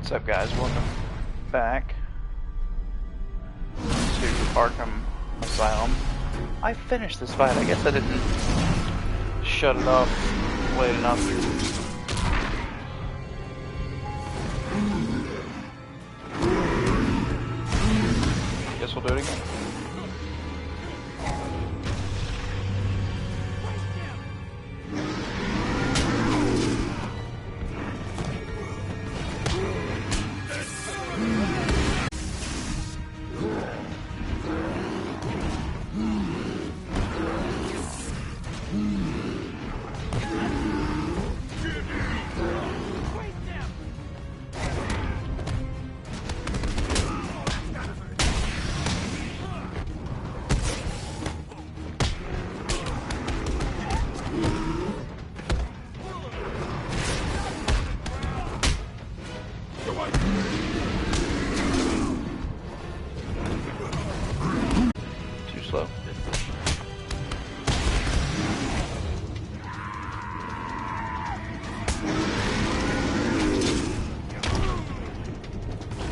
What's up, guys? Welcome back to Arkham Asylum. I finished this fight. I guess I didn't shut it off late enough. Guess we'll do it again.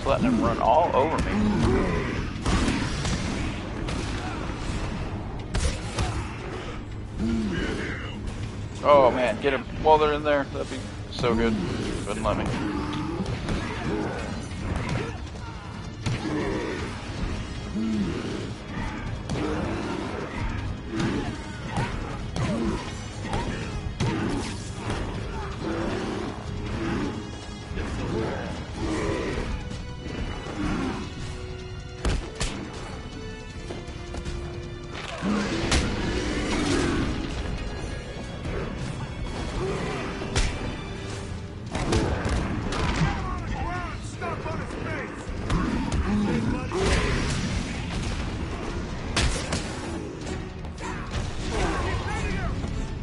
Letting him run all over me. Oh man, get him while they're in there. That'd be so good. Wouldn't let me.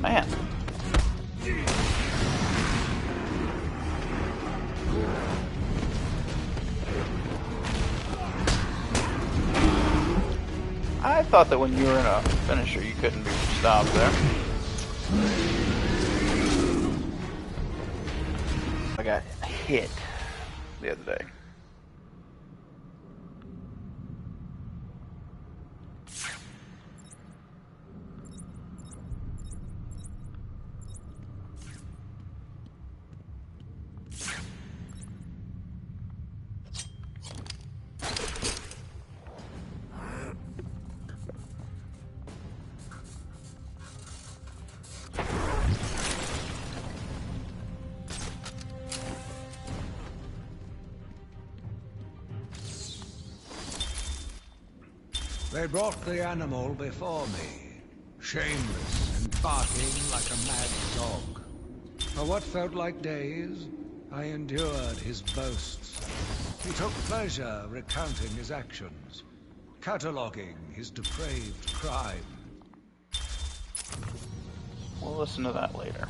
Man. I thought that when you were in a finisher, you couldn't be stopped there. I got hit the other day. They brought the animal before me, shameless and barking like a mad dog. For what felt like days, I endured his boasts. He took pleasure recounting his actions, cataloguing his depraved crime. We'll listen to that later.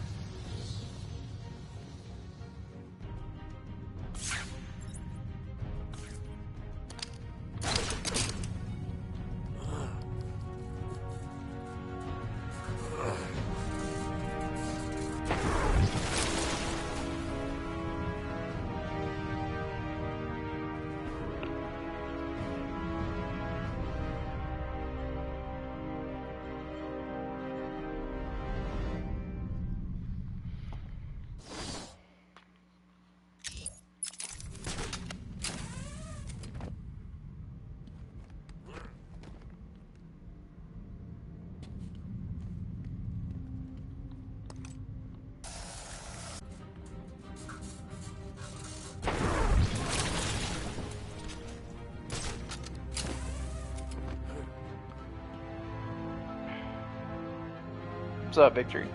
What's up, Victory?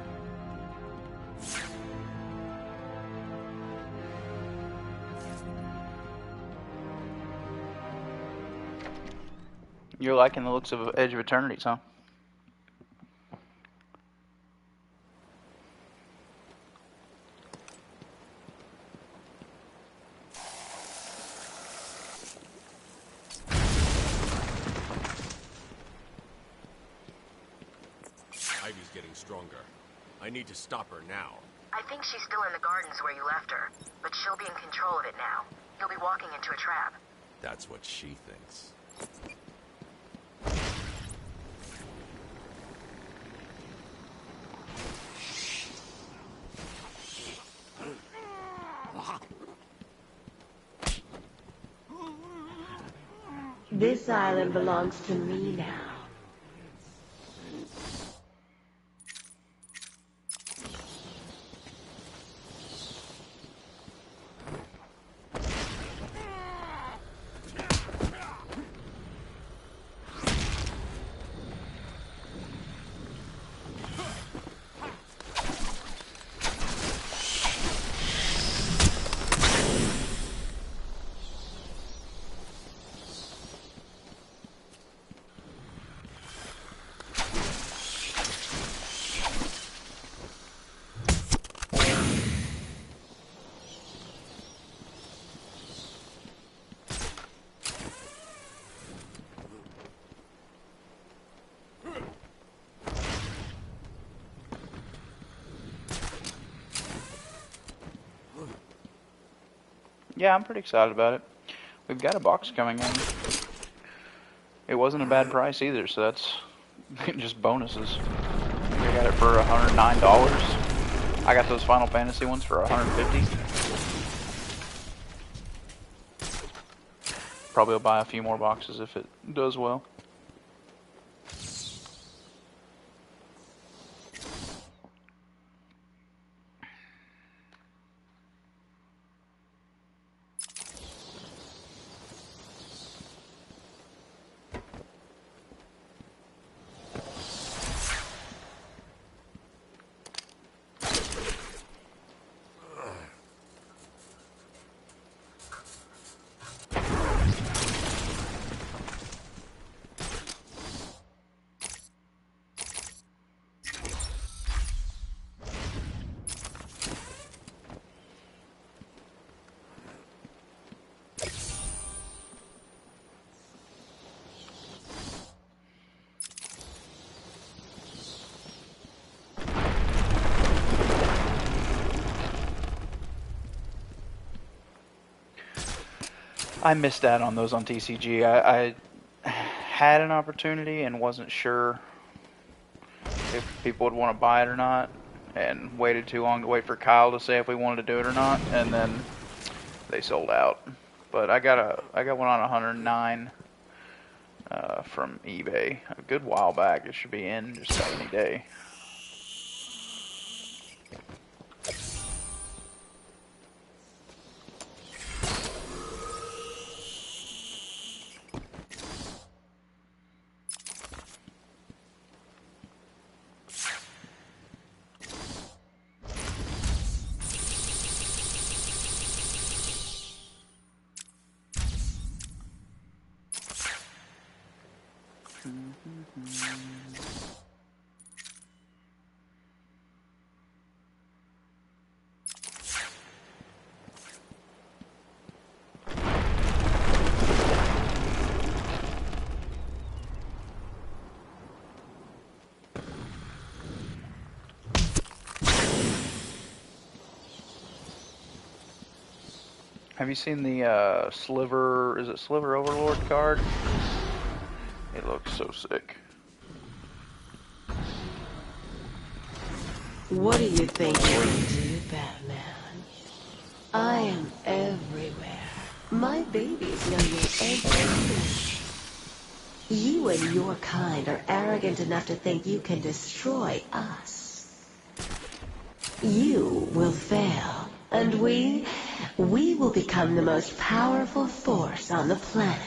You're liking the looks of Edge of Eternities, huh? Ivy's getting stronger. I need to stop her now. I think she's still in the gardens where you left her, but she'll be in control of it now. You'll be walking into a trap. That's what she thinks. This island belongs to me now. Yeah, I'm pretty excited about it. We've got a box coming in. It wasn't a bad price either, so that's just bonuses. We got it for $109. I got those Final Fantasy ones for $150. Probably will buy a few more boxes if it does well. I missed out on those on TCG. I had an opportunity and wasn't sure if people would want to buy it or not, and waited too long to wait for Kyle to say if we wanted to do it or not, and then they sold out. But I got one on 109 from eBay a good while back. It should be in just about any day. Have you seen the Sliver, is it Sliver Overlord card? It looks so sick. What do you think you can do, Batman? I am everywhere. My babies know you're everywhere. You and your kind are arrogant enough to think you can destroy us. You will fail, and we will become the most powerful force on the planet.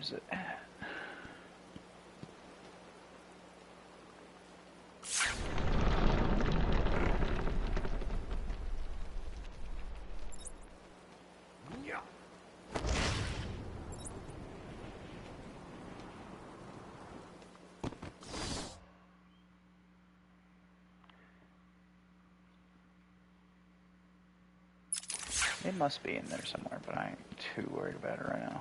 is it at? It must be in there somewhere, but I ain't too worried about it right now.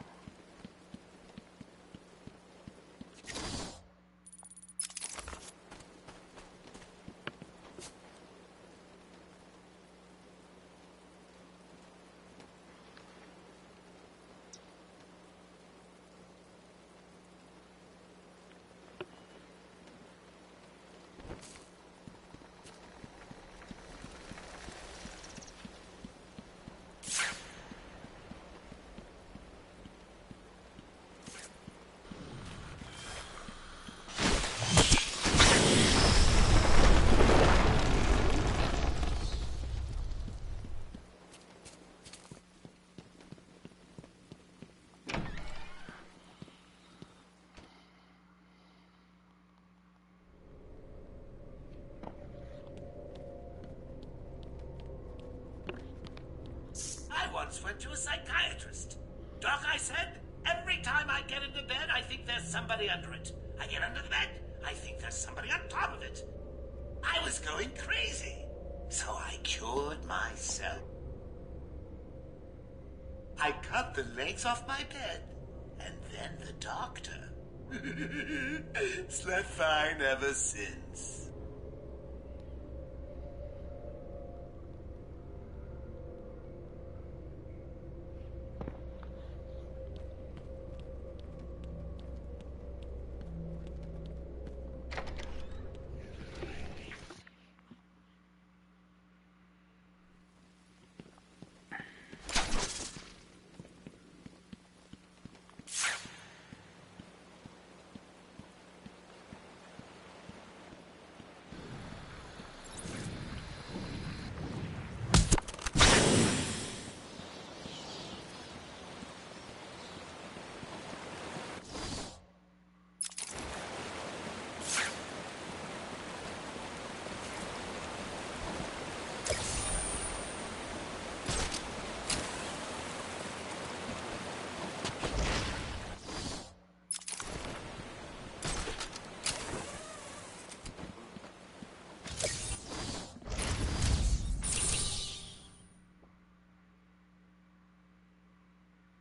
I once went to a psychiatrist. Doc, I said, every time I get into bed, I think there's somebody under it. I get under the bed, I think there's somebody on top of it. I was going crazy. So I cured myself. I cut the legs off my bed, and then the doctor. Slept fine ever since.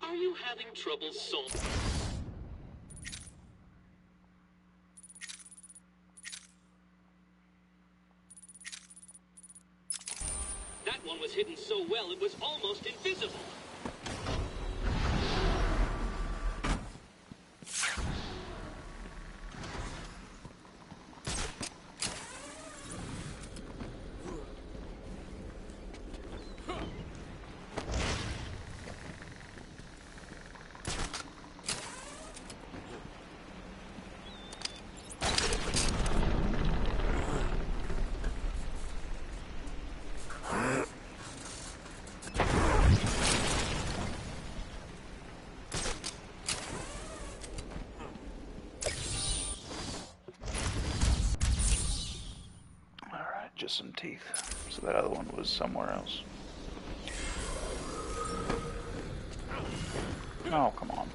Are you having trouble solving? That one was hidden so well it was almost invisible. Just some teeth. So that other one was somewhere else. Oh, come on.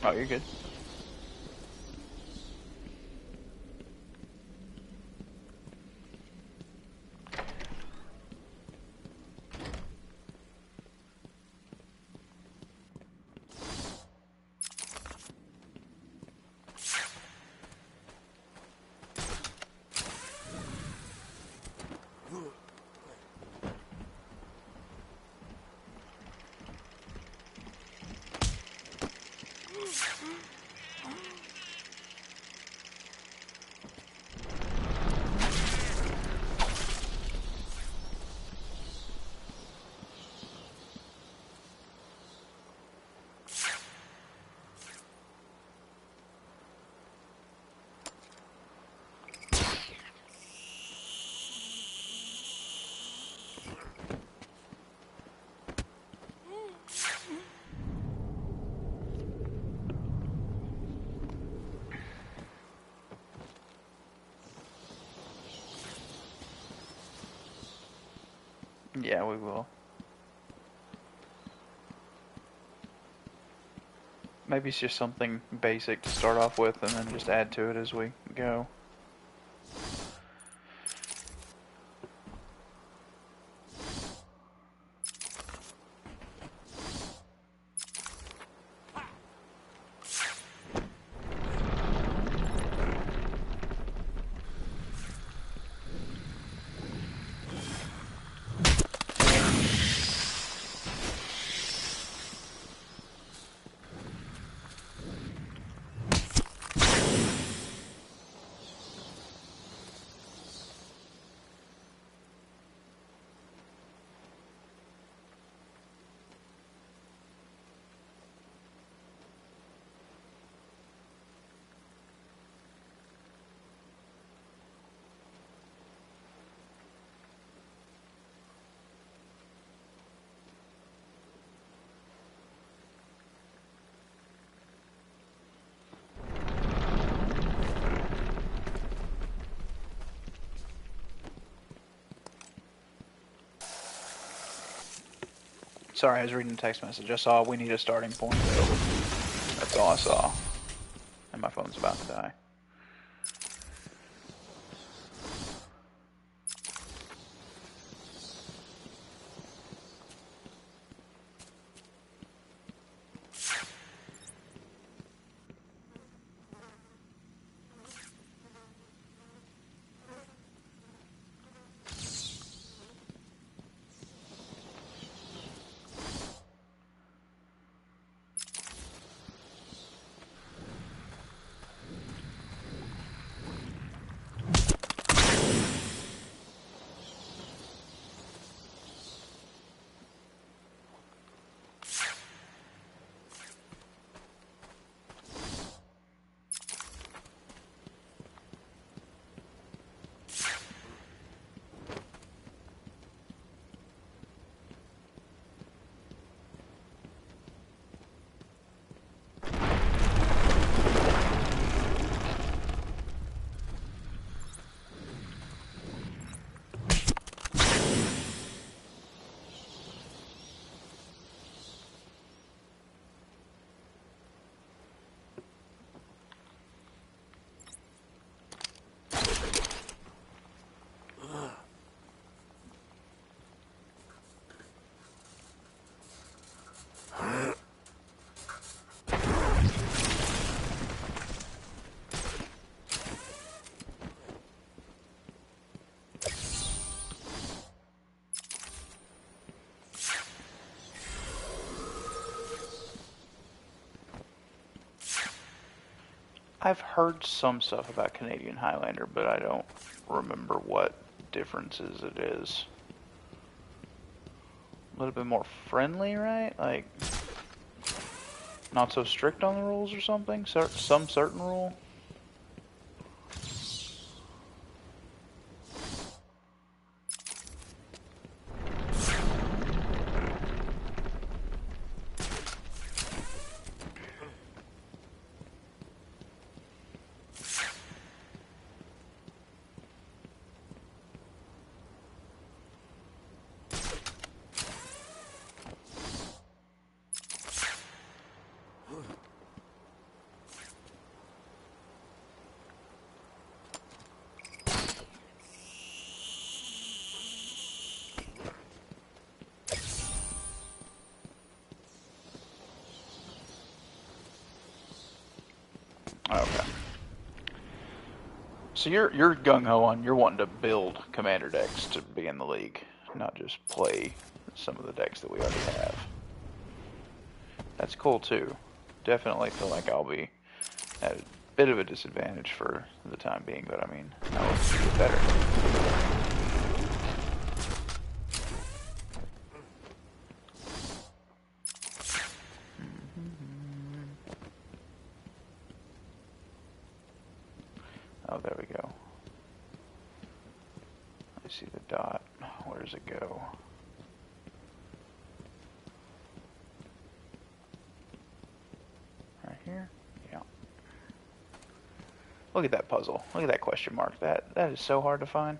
Oh, you're good. Yeah, we will. Maybe it's just something basic to start off with and then just add to it as we go. Sorry, I was reading a text message. I saw we need a starting point. That's all I saw. And my phone's about to die. I've heard some stuff about Canadian Highlander, but I don't remember what differences it is. A little bit more friendly, right? Like, not so strict on the rules or something? Some certain rule? Okay. So you're gung-ho on, you're wanting to build commander decks to be in the league, not just play some of the decks that we already have. That's cool too. Definitely feel like I'll be at a bit of a disadvantage for the time being, but I mean, I'll get better. Oh, there we go. I see the dot. Where does it go? Right here? Yeah. Look at that puzzle. Look at that question mark. That is so hard to find.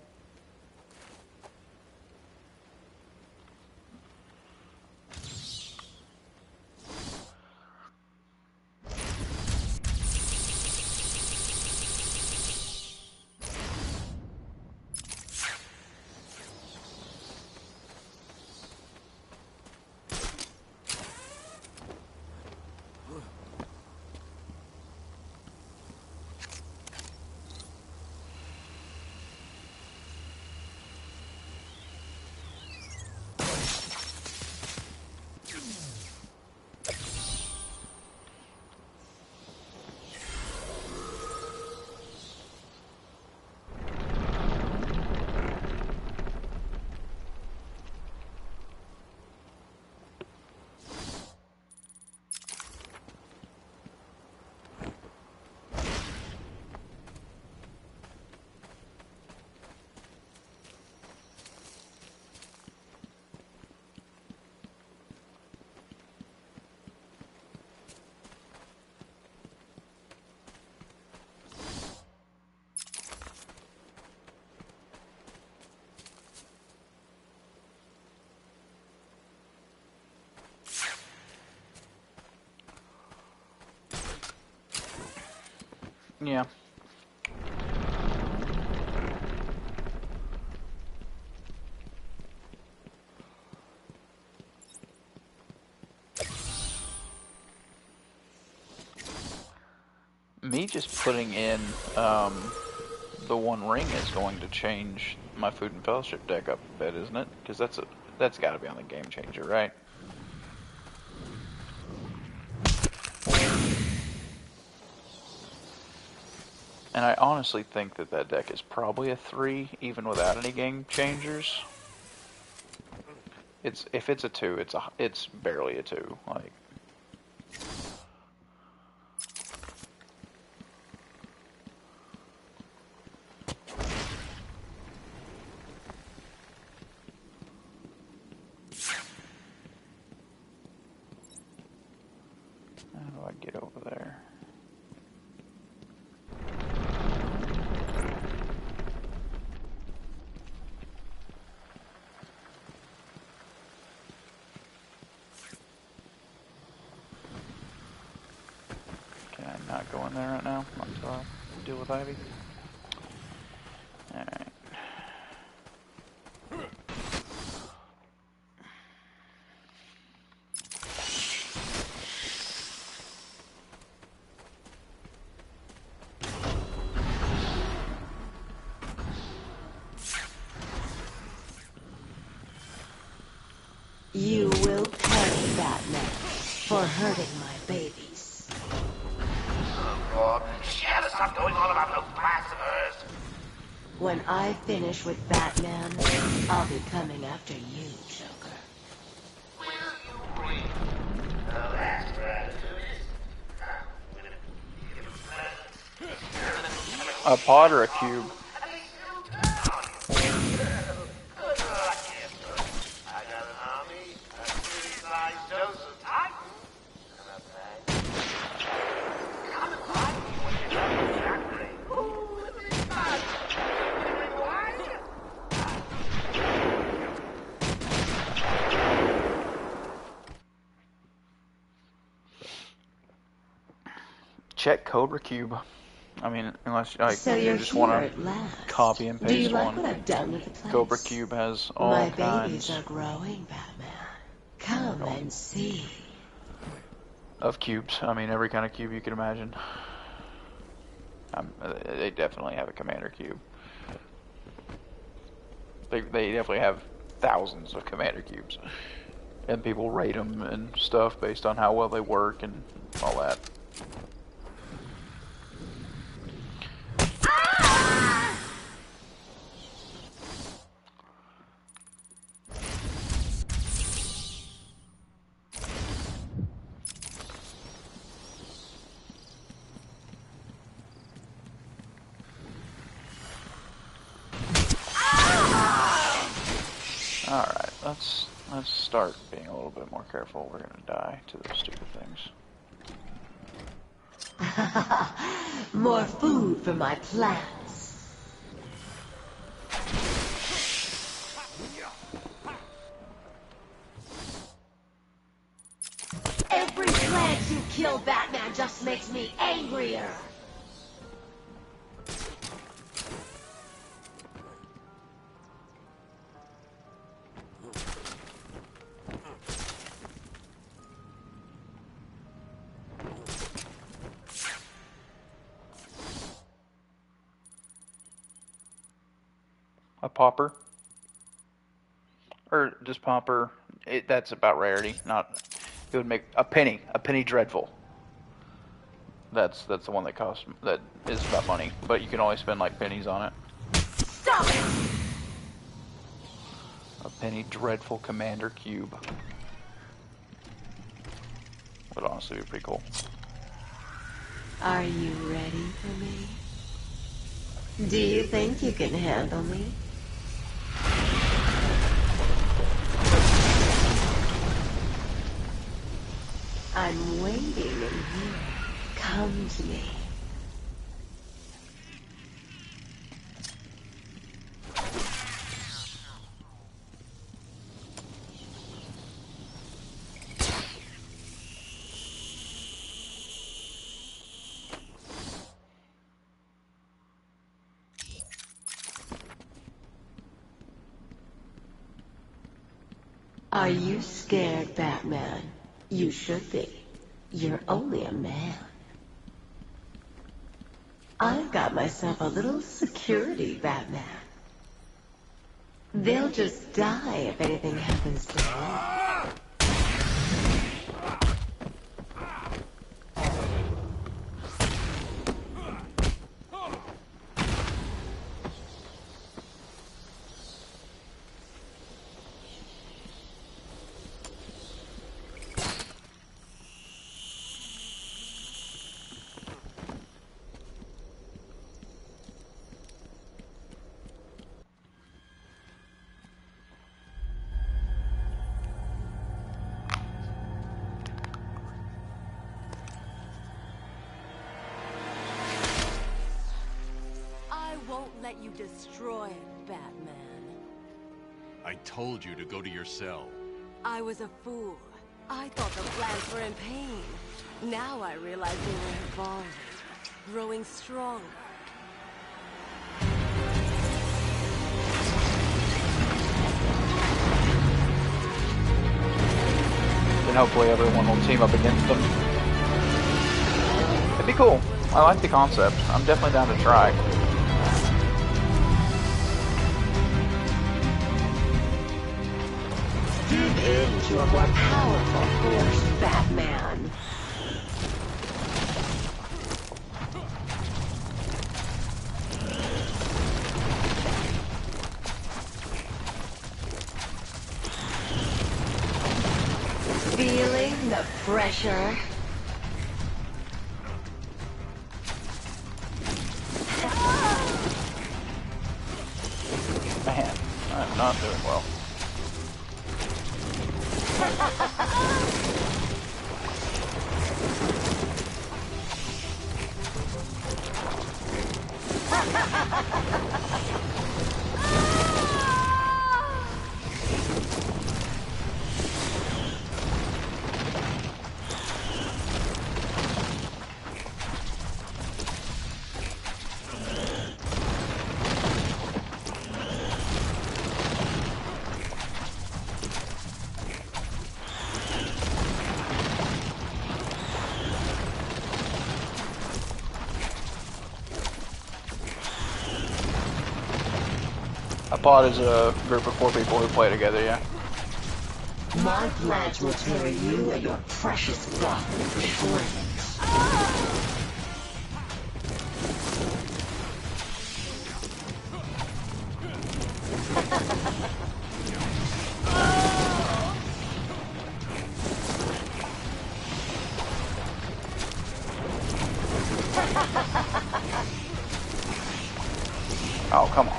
Yeah. Me just putting in the One Ring is going to change my Food and Fellowship deck up a bit, isn't it? Because that's got to be on the Game Changer, right? And I honestly think that that deck is probably a 3, even without any Game Changers. If it's a 2, it's barely a 2. Like. How do I get over there? Can I not go in there right now until I deal with Ivy? Alright. You will pay, Batman, for hurting my babies. Oh, God. She had to stop going on about those plans of hers. When I finish with Batman, I'll be coming after you, Joker. Will you bring the last gratitude? A pod or a cube? Check Cobra Cube. I mean, unless like, So you you're just here want at to last. copy and Do you paste like one. what I've done with the place? Cobra Cube has all my kinds babies are growing, Batman. Come and see. of cubes. I mean, every kind of cube you can imagine. They definitely have a commander cube. They definitely have thousands of commander cubes. And people rate them and stuff based on how well they work and all that. Alright, let's start being a little bit more careful. We're gonna die to those stupid things. More food for my plants. Every plant you kill, Batman, just makes me angrier. A popper? Or just popper. That's about rarity. Not. It would make a penny dreadful. That's the one that costs, that is about money, but you can only spend like pennies on it. Stop it! A penny dreadful commander cube. Would honestly be pretty cool. Are you ready for me? Do you think you can handle me? I'm waiting in here. Come to me. Are you scared, Batman? You should be. You're only a man. I've got myself a little security, Batman. They'll just die if anything happens to me. Let you destroy it, Batman. I told you to go to your cell. I was a fool. I thought the plants were in pain. Now I realize they were evolving, growing stronger. Then hopefully everyone will team up against them. It'd be cool. I like the concept. I'm definitely down to try. Dig into a more powerful force, Batman. Feeling the pressure? Man, I'm not doing well. A pod is a group of 4 people who play together, yeah. My bloods will tear you and your precious flock to shreds. Oh, come on.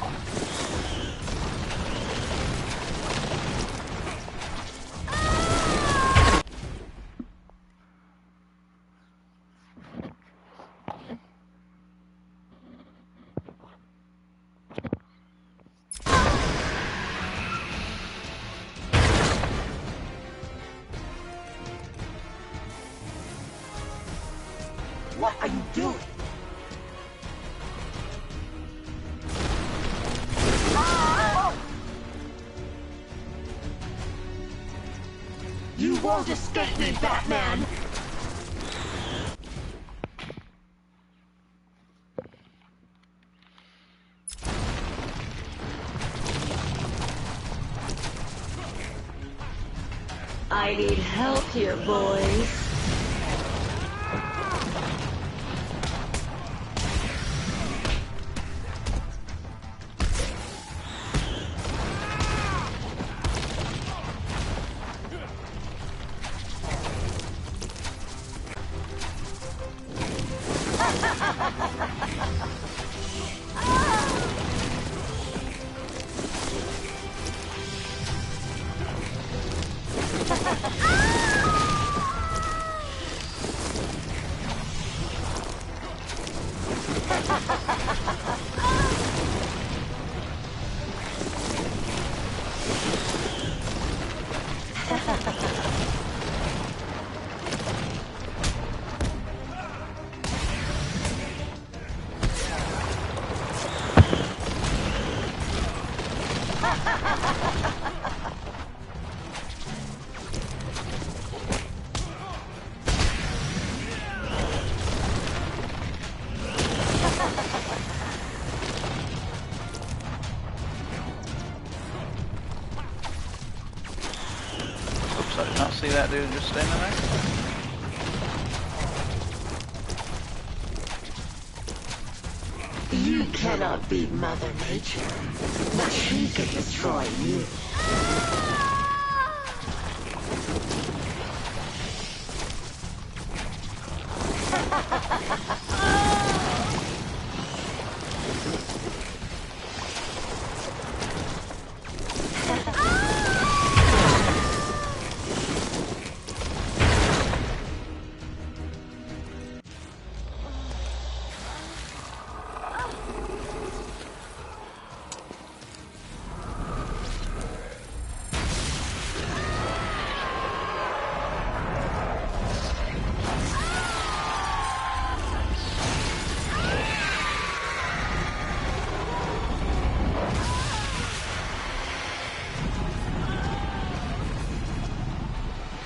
What are you doing? You won't escape me, Batman! I need help here, boys. see that dude just standing there? You cannot beat Mother Nature, but she can destroy you.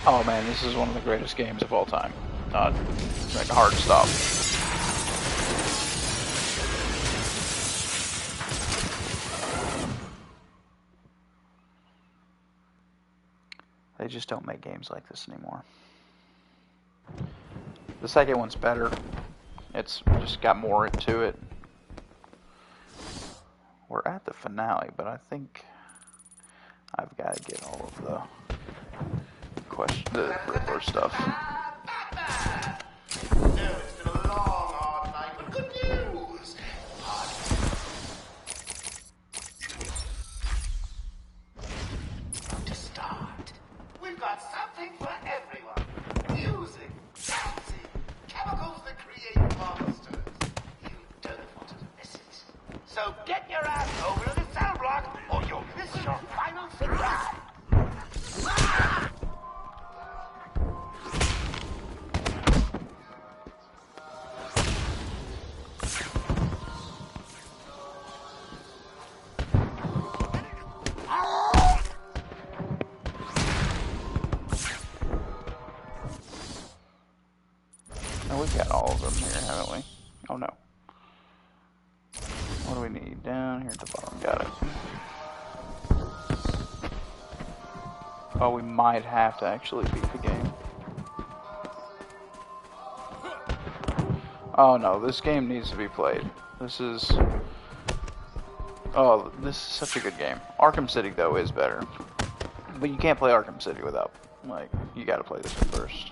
Oh man, this is one of the greatest games of all time. Like a hard stop. They just don't make games like this anymore. The second one's better. It's just got more into it. We're at the finale, but I think I've got to get all of the Riddler stuff. No, it's been a long, hard night, but good news. To start, we've got something for everyone. Music, dancing, chemicals that create monsters. You don't want to miss it. So get your ass over to the cell block, or you'll miss your final surprise. Oh, we've got all of them here, haven't we? Oh no. What do we need? Down here at the bottom. Got it. Oh, we might have to actually beat the game. Oh no, this game needs to be played. This is... Oh, this is such a good game. Arkham City, though, is better. But you can't play Arkham City without... Like, you gotta play this one first.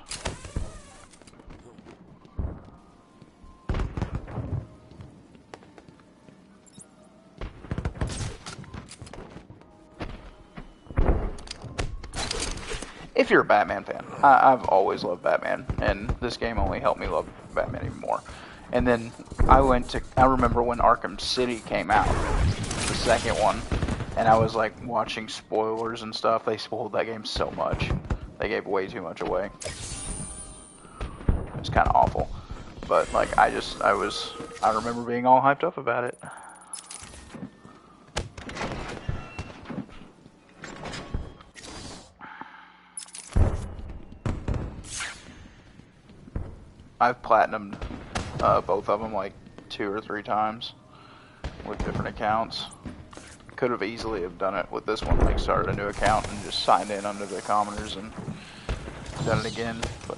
If you're a Batman fan, I've always loved Batman, and this game only helped me love Batman even more. And then I remember when Arkham City came out, the second one, and I was like watching spoilers and stuff. They spoiled that game so much. They gave way too much away. It was kind of awful. But like I remember being all hyped up about it. I've platinumed both of them like 2 or 3 times with different accounts. Could have easily have done it with this one, like started a new account and just signed in under the commoners and done it again, but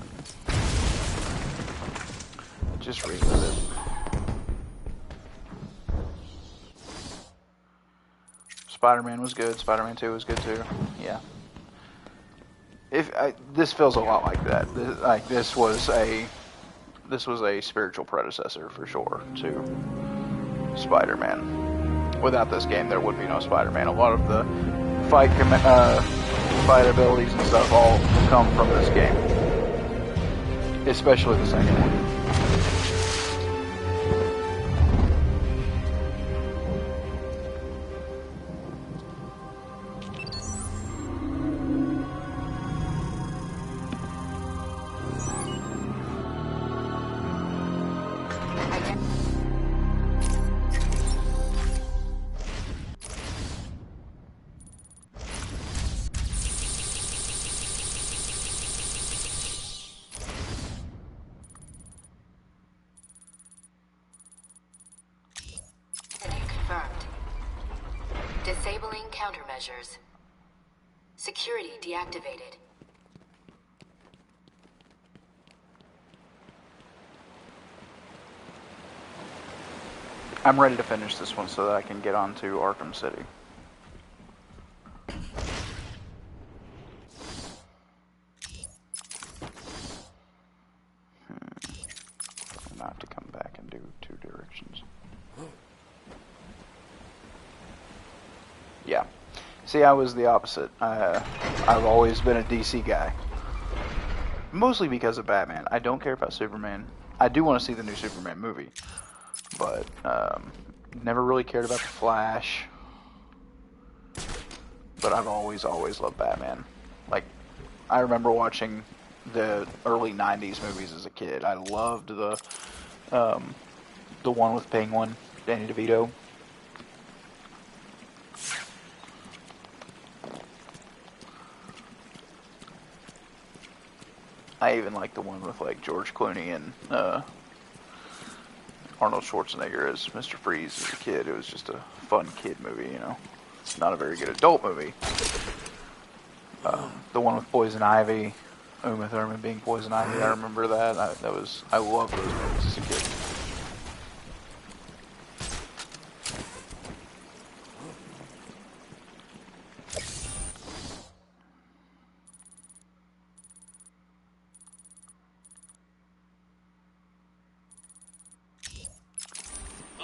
just revisit it. Spider-Man was good. Spider-Man 2 was good too. Yeah. This feels a lot like that. This was a spiritual predecessor for sure to Spider-Man. Without this game, there would be no Spider-Man. A lot of the fight abilities and stuff all come from this game, especially the second one. Disabling countermeasures. Security deactivated. I'm ready to finish this one so that I can get on to Arkham City. I'm gonna have to come back and do 2 directions. Yeah. See, I was the opposite. I've always been a DC guy. Mostly because of Batman. I don't care about Superman. I do want to see the new Superman movie. But, never really cared about the Flash. But I've always loved Batman. Like, I remember watching the early 90s movies as a kid. I loved the one with Penguin, Danny DeVito. I even like the one with like George Clooney and Arnold Schwarzenegger as Mr. Freeze as a kid. It was just a fun kid movie, you know. It's not a very good adult movie. The one with Poison Ivy, Uma Thurman being Poison Ivy, I remember that. I loved those movies as a kid.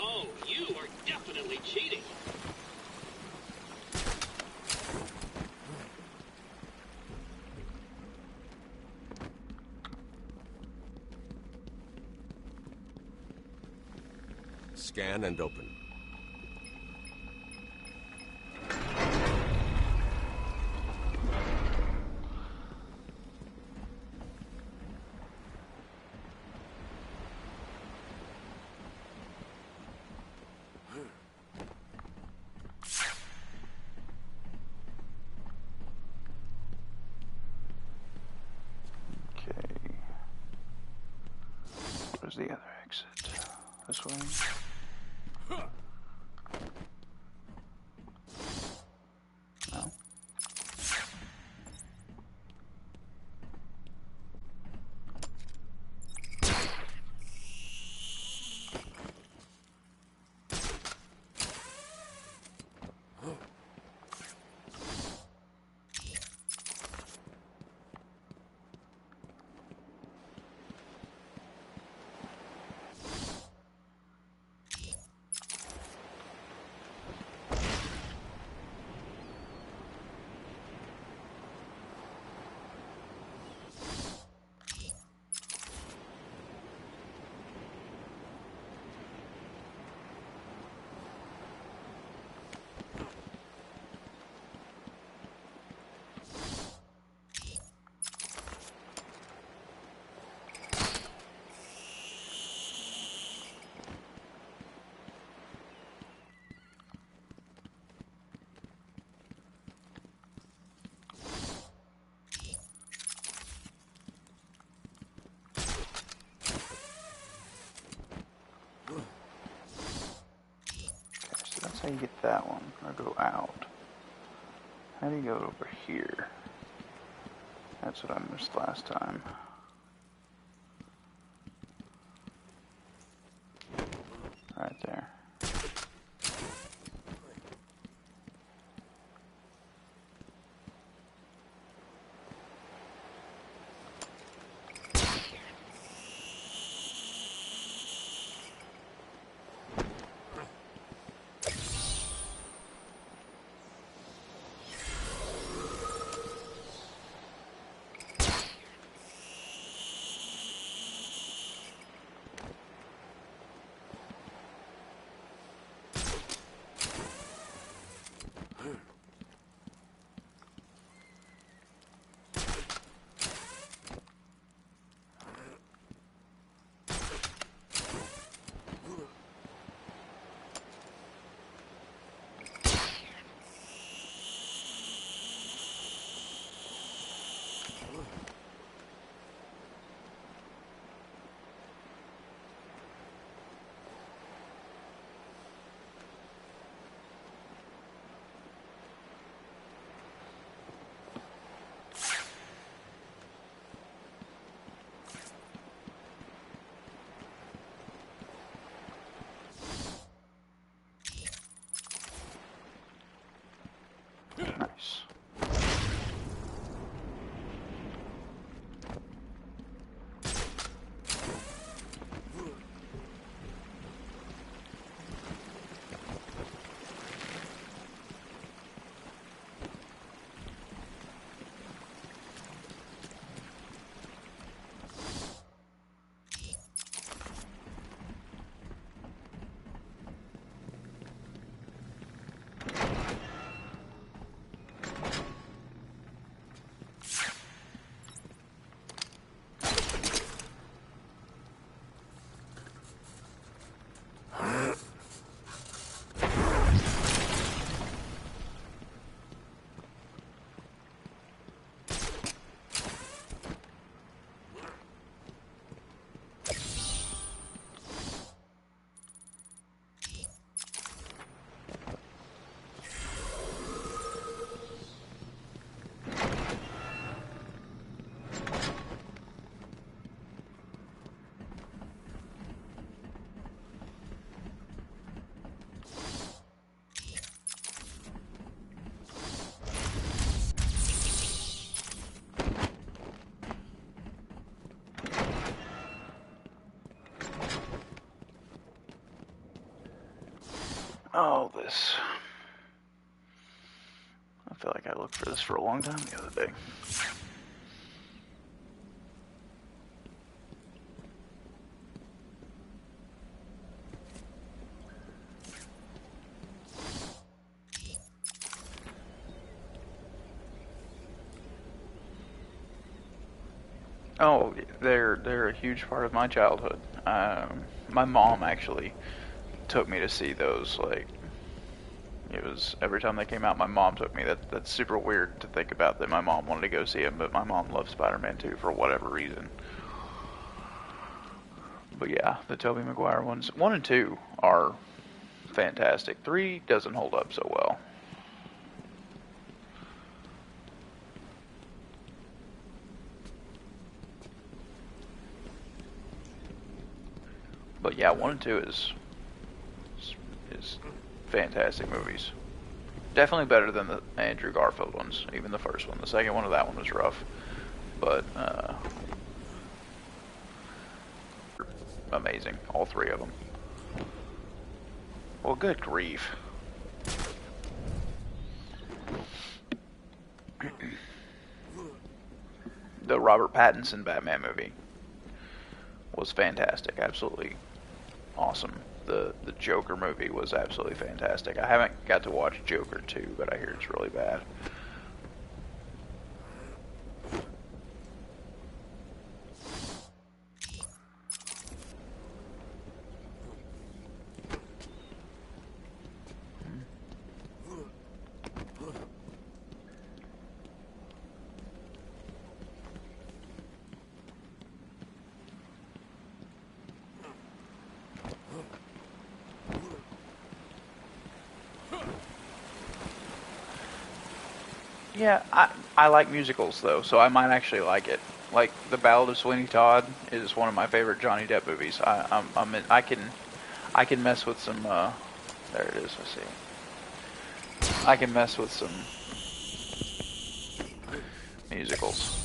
Oh, you are definitely cheating. Scan and open. Okay. Where's the other exit? This way? No. That's how you get that one, or go out. How do you go over here? That's what I missed last time. Right there. Nice. Oh, this. I feel like I looked for this for a long time the other day. Oh, they're a huge part of my childhood. My mom actually took me to see those. Like, it was every time they came out, my mom took me. That's super weird to think about that my mom wanted to go see them, but my mom loved Spider-Man 2 for whatever reason. But yeah, the Tobey Maguire ones, 1 and 2 are fantastic. 3 doesn't hold up so well. But yeah, 1 and 2 is fantastic movies. Definitely better than the Andrew Garfield ones, even the first one. The second one of that one was rough, but amazing, all 3 of them. Well, good grief. The Robert Pattinson Batman movie was fantastic, absolutely awesome. The Joker movie was absolutely fantastic. I haven't got to watch Joker 2, but I hear it's really bad. Yeah, I like musicals though, so I might actually like it. Like The Ballad of Sweeney Todd is one of my favorite Johnny Depp movies. I can mess with some. There it is. Let's see. I can mess with some musicals.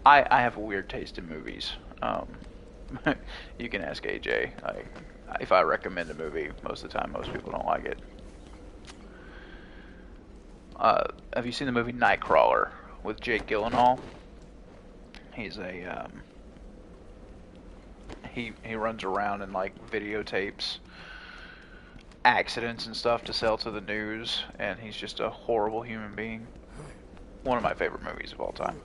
I have a weird taste in movies. You can ask AJ. If I recommend a movie, most of the time, most people don't like it. Have you seen the movie Nightcrawler with Jake Gyllenhaal? He's a he runs around and like videotapes accidents and stuff to sell to the news, and he's just a horrible human being. One of my favorite movies of all time.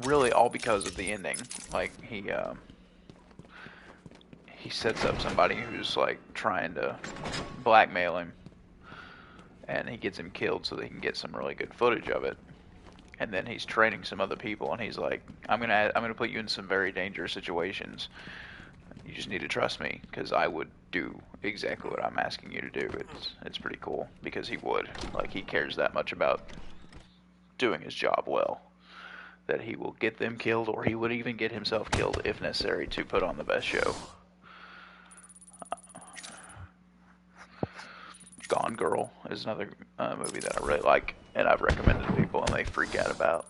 Really, all because of the ending. Like he sets up somebody who's like trying to blackmail him, and he gets him killed so they can get some really good footage of it. and then he's training some other people, and he's like, I'm gonna put you in some very dangerous situations. You just need to trust me, because I would do exactly what I'm asking you to do. It's pretty cool, because he would. Like, he cares that much about doing his job well, that he will get them killed, or he would even get himself killed if necessary to put on the best show. Gone Girl is another movie that I really like, and I've recommended to people, and they freak out about.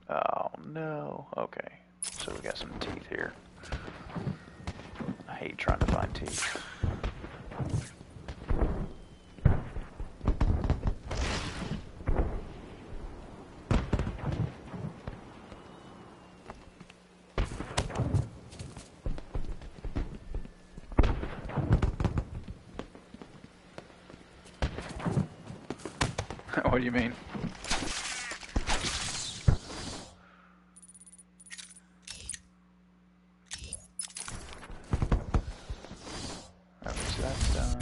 Oh no. Okay. So we got some teeth here. I hate trying to find teeth. What do you mean? Okay, so that's done.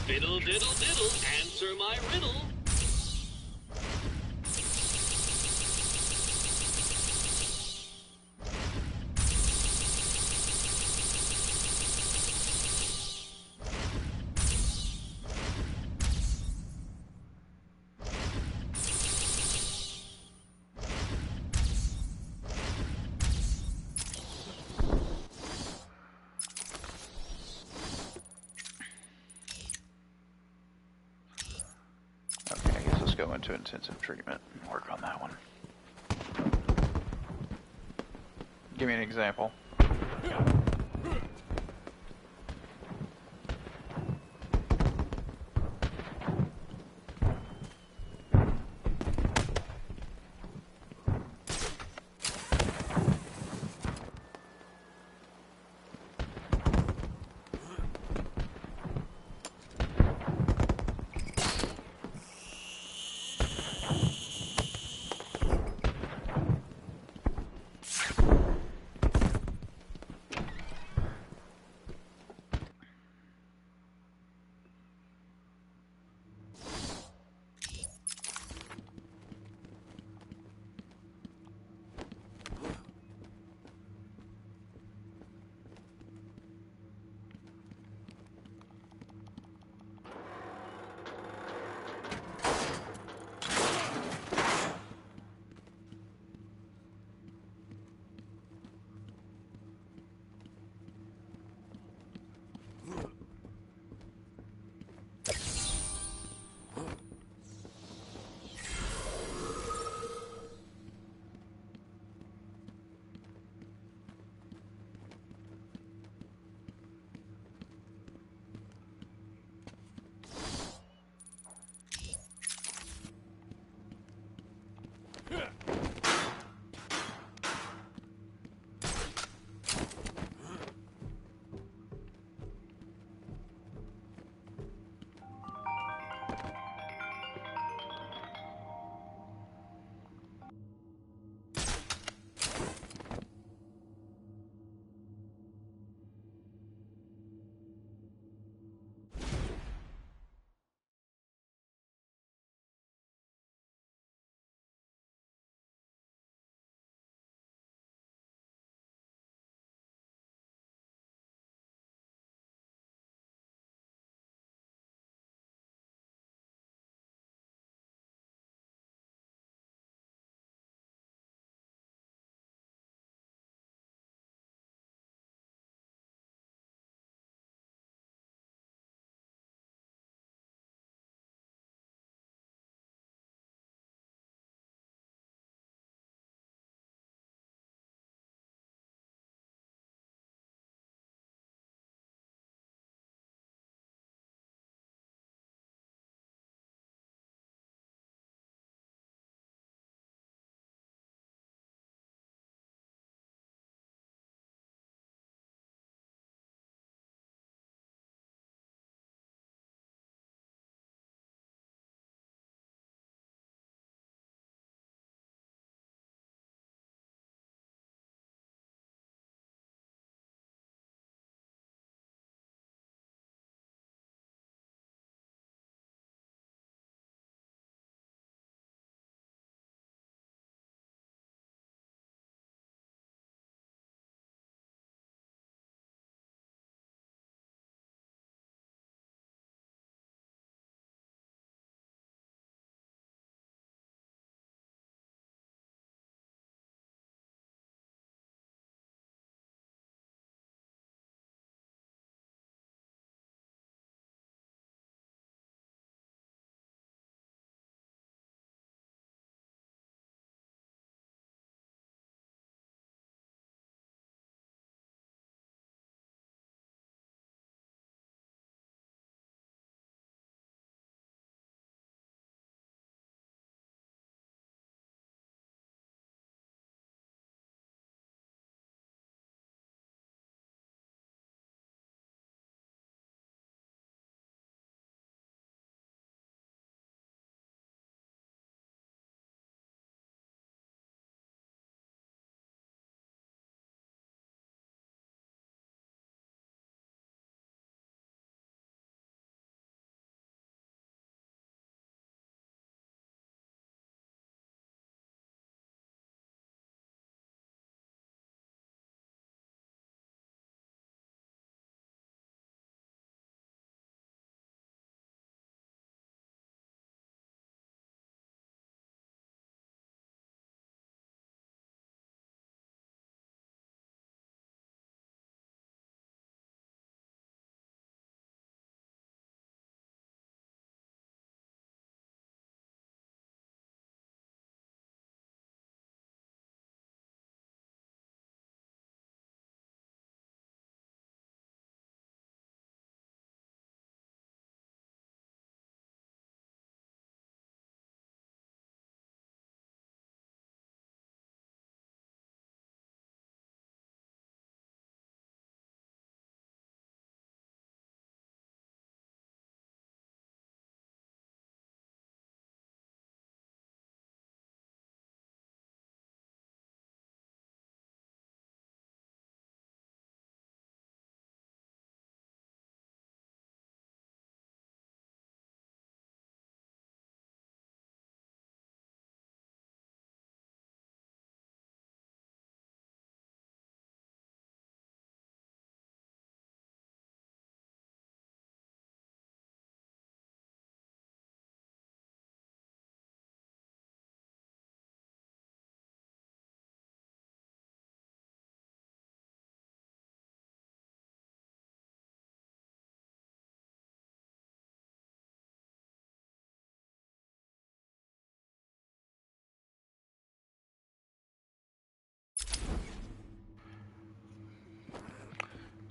Fiddle diddle diddle, answer my riddle. Okay, I guess let's go into intensive treatment and work on that one. Give me an example.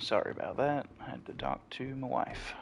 Sorry about that. I had to talk to my wife.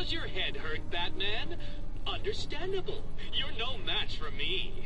Does your head hurt, Batman? Understandable. You're no match for me.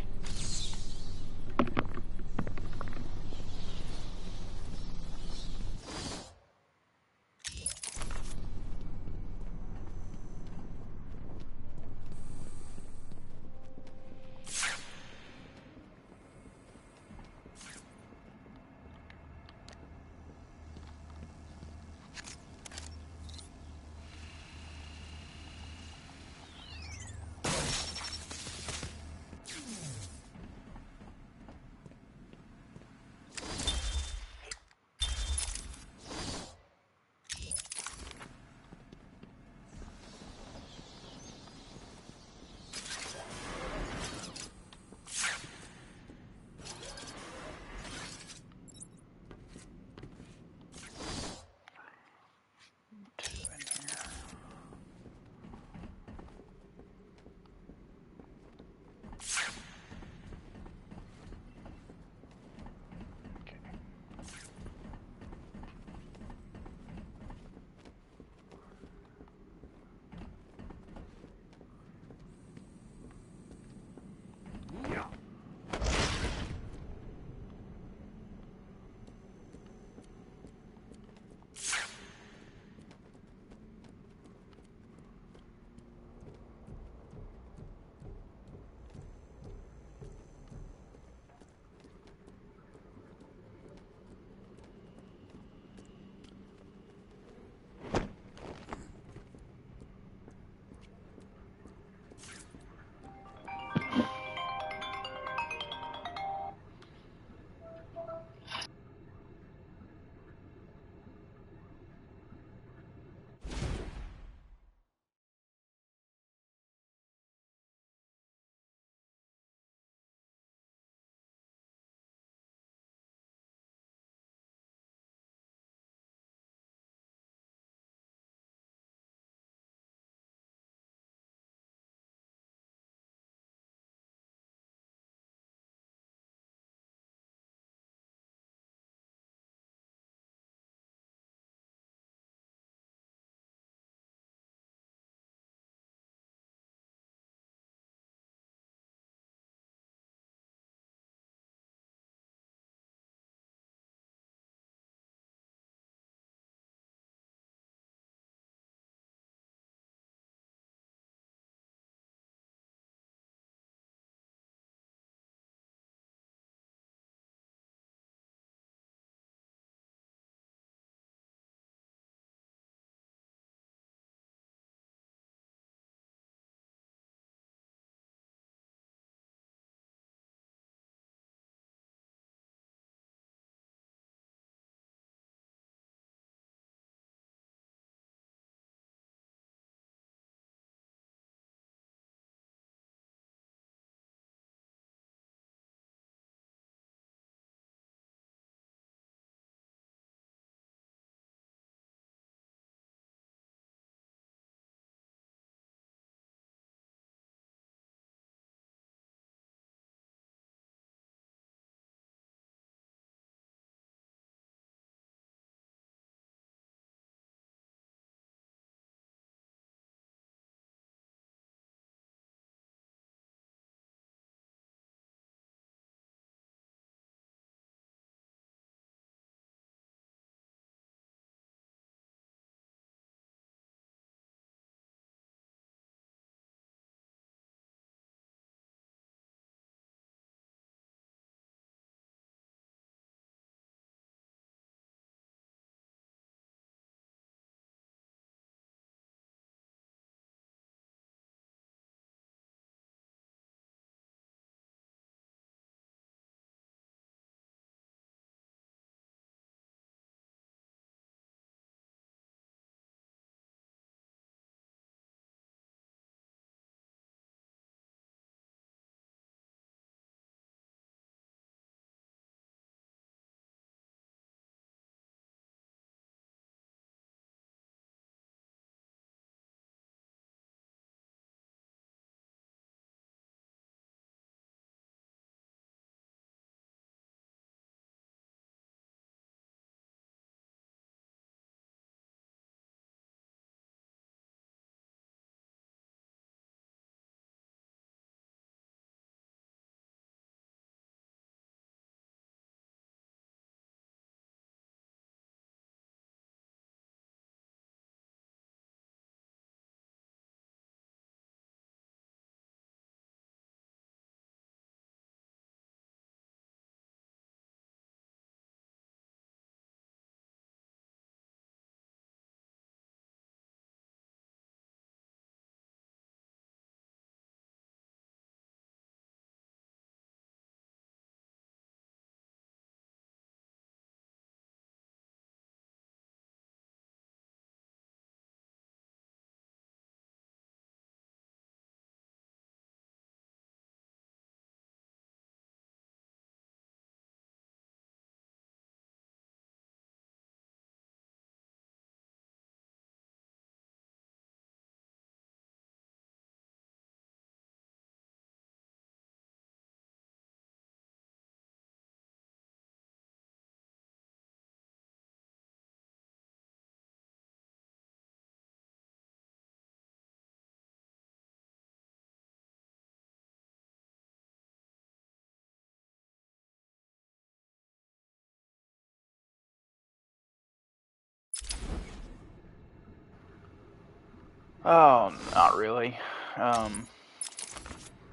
Oh, not really.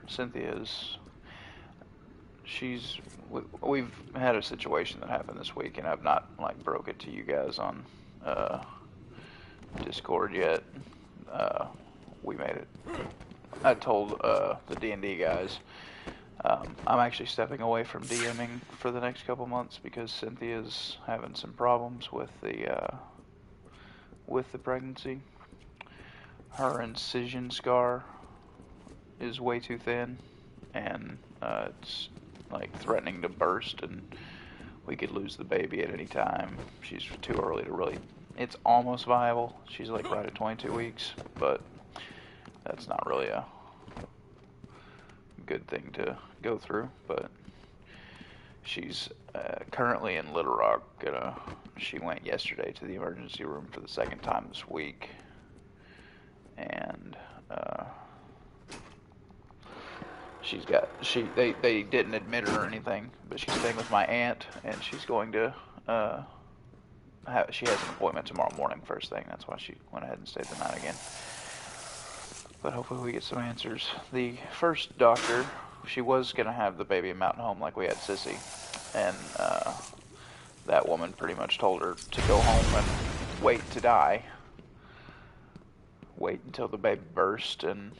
Cynthia's. We've had a situation that happened this week, and I've not like broke it to you guys on Discord yet. We made it. I told the D&D guys I'm actually stepping away from DMing for the next couple months because Cynthia's having some problems with the pregnancy. Her incision scar is way too thin, and it's like threatening to burst, and we could lose the baby at any time. She's too early to really. It's almost viable. She's like right at 22 weeks, but that's not really a good thing to go through. But she's currently in Little Rock. She went yesterday to the emergency room for the second time this week, and they didn't admit her or anything, but she's staying with my aunt, and she's going to she has an appointment tomorrow morning first thing. That's why she went ahead and stayed the night again. But hopefully we get some answers. The first doctor, she was going to have the baby in Mountain Home like we had Sissy, and that woman pretty much told her to go home and wait to die. Wait until the baby burst and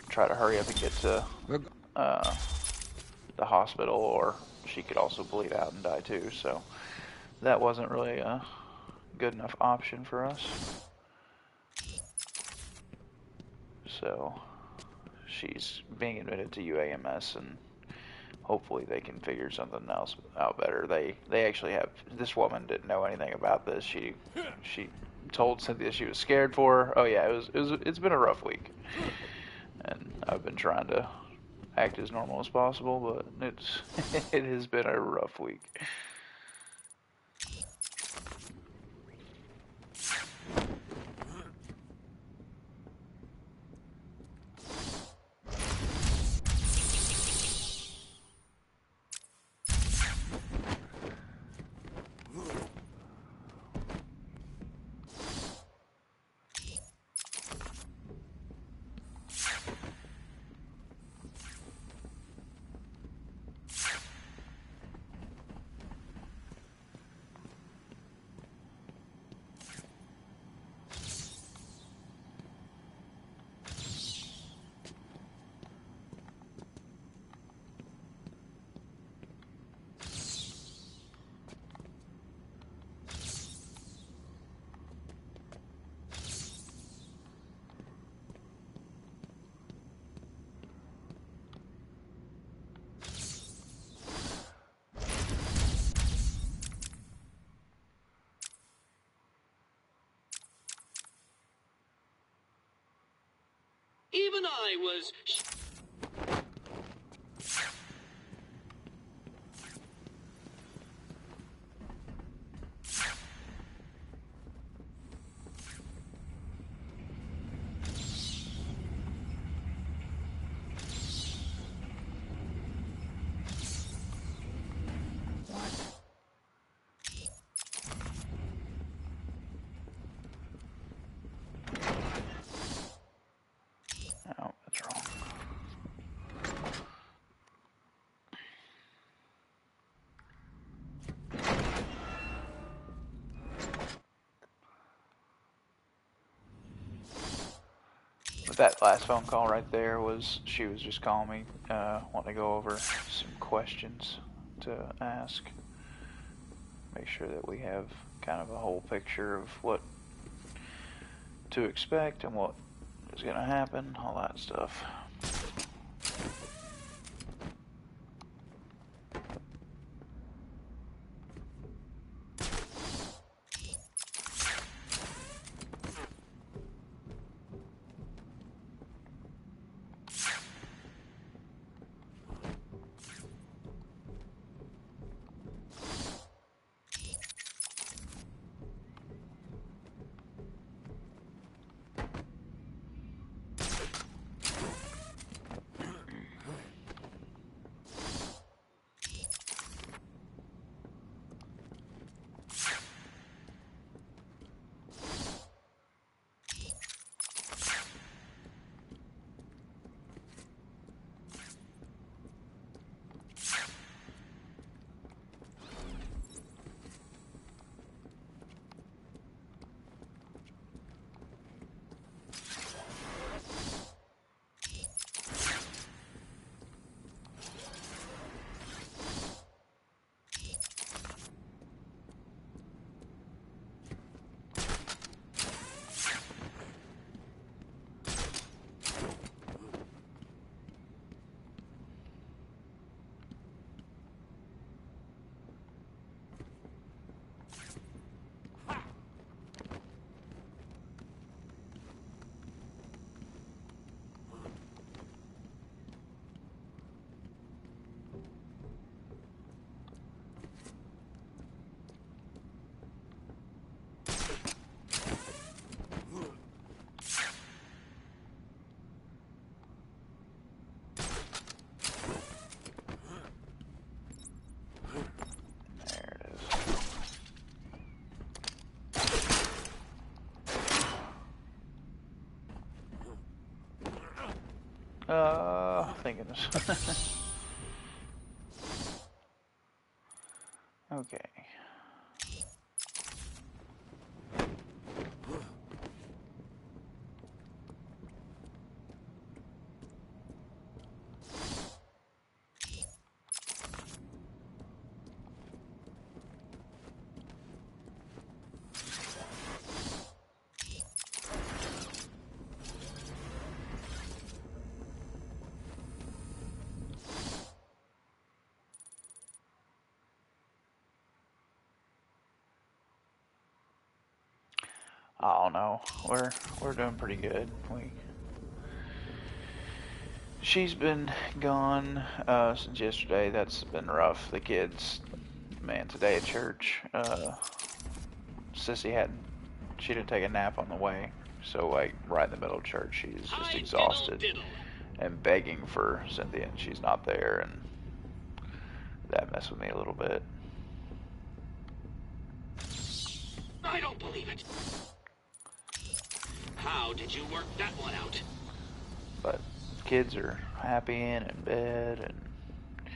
try to hurry up and get to the hospital, or she could also bleed out and die too. So that wasn't really a good enough option for us. So she's being admitted to UAMS, and hopefully they can figure something else out better. They actually have, this woman didn't know anything about this. She told Cynthia she was scared for her. Oh yeah, it's been a rough week, and I've been trying to act as normal as possible, but it has been a rough week. Even I was... Oh, that's wrong. But that last phone call right there she was just calling me, wanting to go over some questions to ask. Make sure that we have kind of a whole picture of what to expect and what is going to happen, all that stuff. Thank goodness. Okay. I don't know. We're doing pretty good. She's been gone since yesterday. That's been rough. The kids, man, today at church, Sissy she didn't take a nap on the way. So like right in the middle of church, she's just exhausted and begging for Cynthia, and she's not there, and that messed with me a little bit. I don't believe it. How did you work that one out? But kids are happy and in bed, and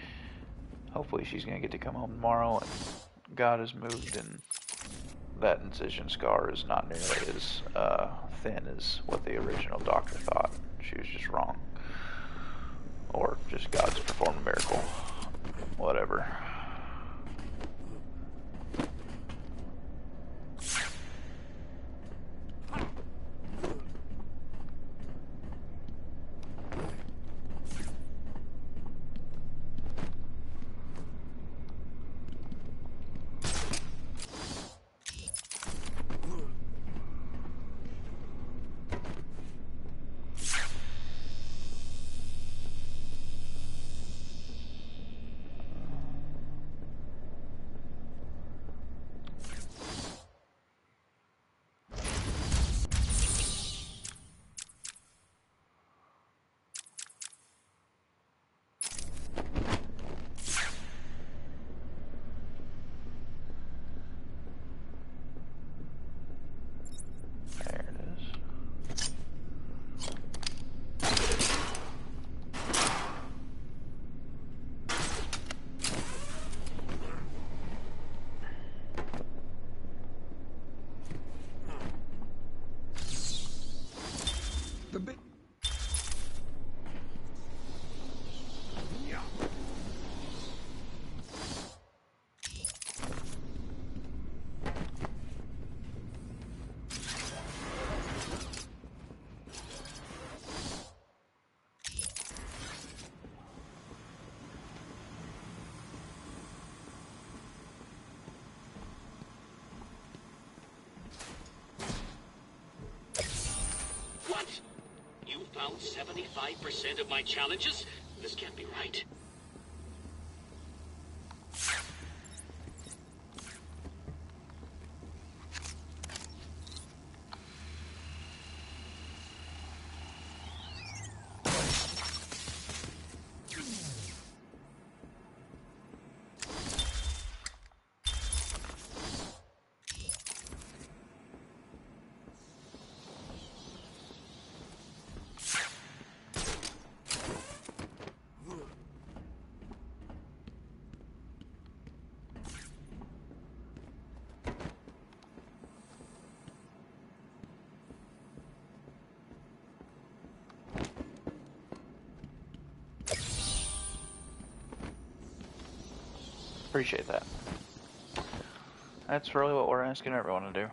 hopefully she's going to get to come home tomorrow, and God has moved, and that incision scar is not nearly as thin as what the original doctor thought. She was just wrong. Or just God's performed a miracle. Whatever. The bit. What? You found 75% of my challenges? This can't be right. Appreciate that. That's really what we're asking everyone to do.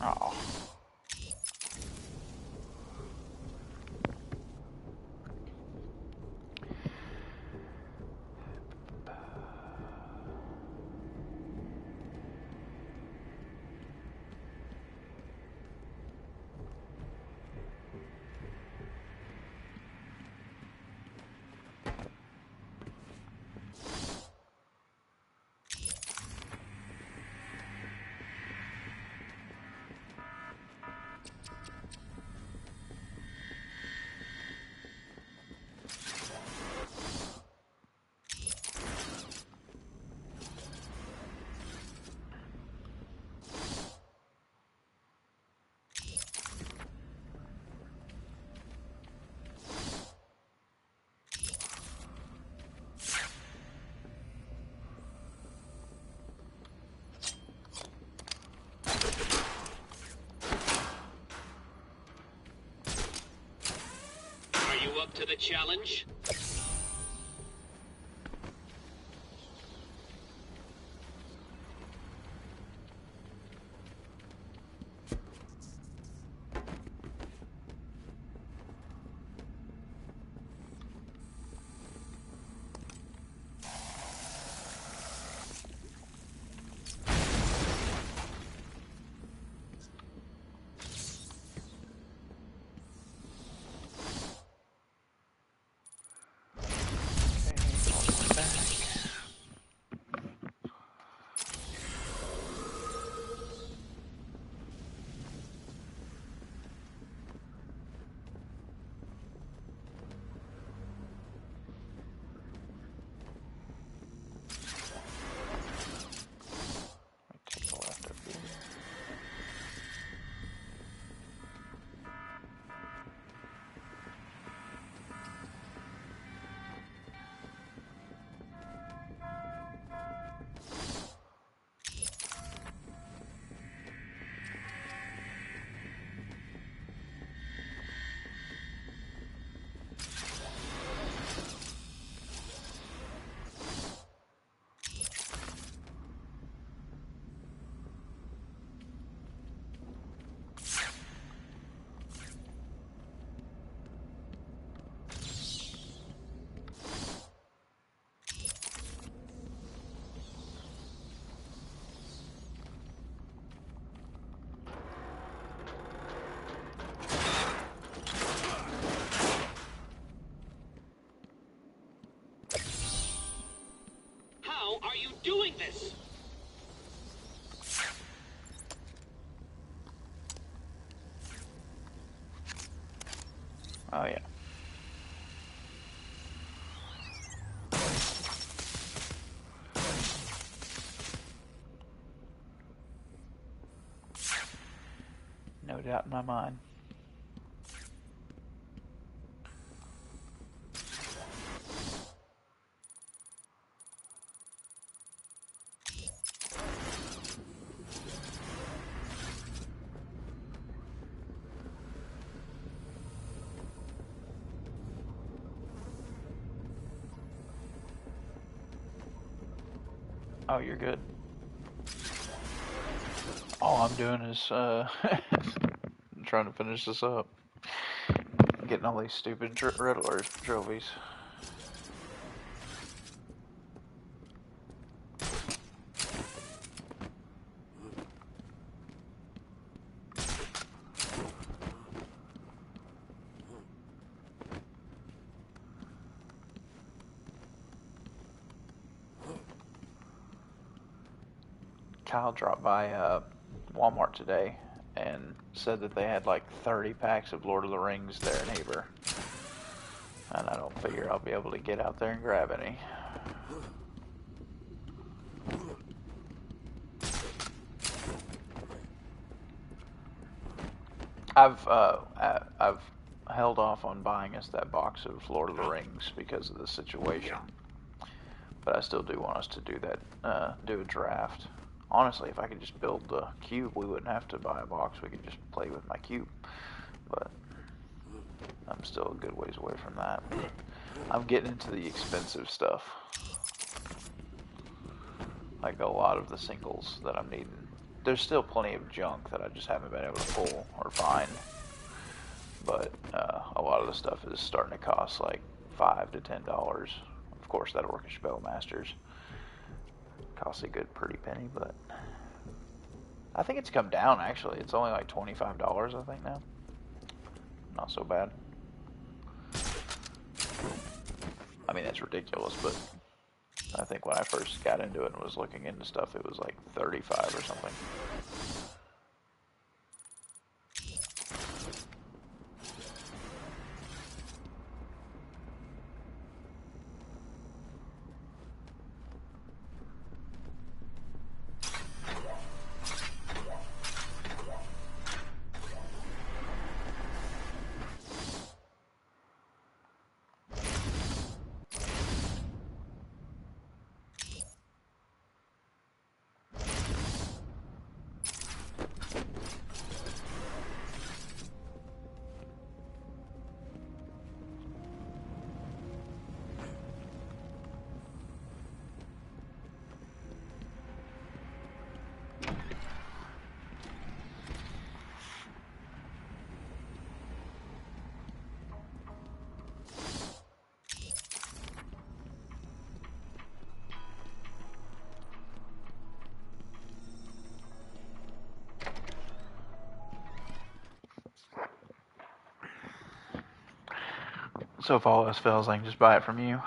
Oh. Up to the challenge? How are you doing this? Oh, yeah. No doubt in my mind. Oh, you're good. All I'm doing is trying to finish this up. Getting all these stupid Riddler trophies. Kyle dropped by Walmart today and said that they had like 30 packs of Lord of the Rings there in Heber. And I don't figure I'll be able to get out there and grab any. I've held off on buying us that box of Lord of the Rings because of the situation. But I still do want us to do that, do a draft. Honestly, if I could just build the cube, we wouldn't have to buy a box. We could just play with my cube. But I'm still a good ways away from that. I'm getting into the expensive stuff. Like a lot of the singles that I'm needing there's still plenty of junk that I just haven't been able to pull or find. But a lot of the stuff is starting to cost like $5 to $10. Of course, that Orcish Bowmasters costs a good pretty penny, but I think it's come down actually. It's only like $25, I think now. Not so bad. I mean, that's ridiculous, but I think when I first got into it and was looking into stuff, it was like 35 or something. So if all else fails, I can just buy it from you.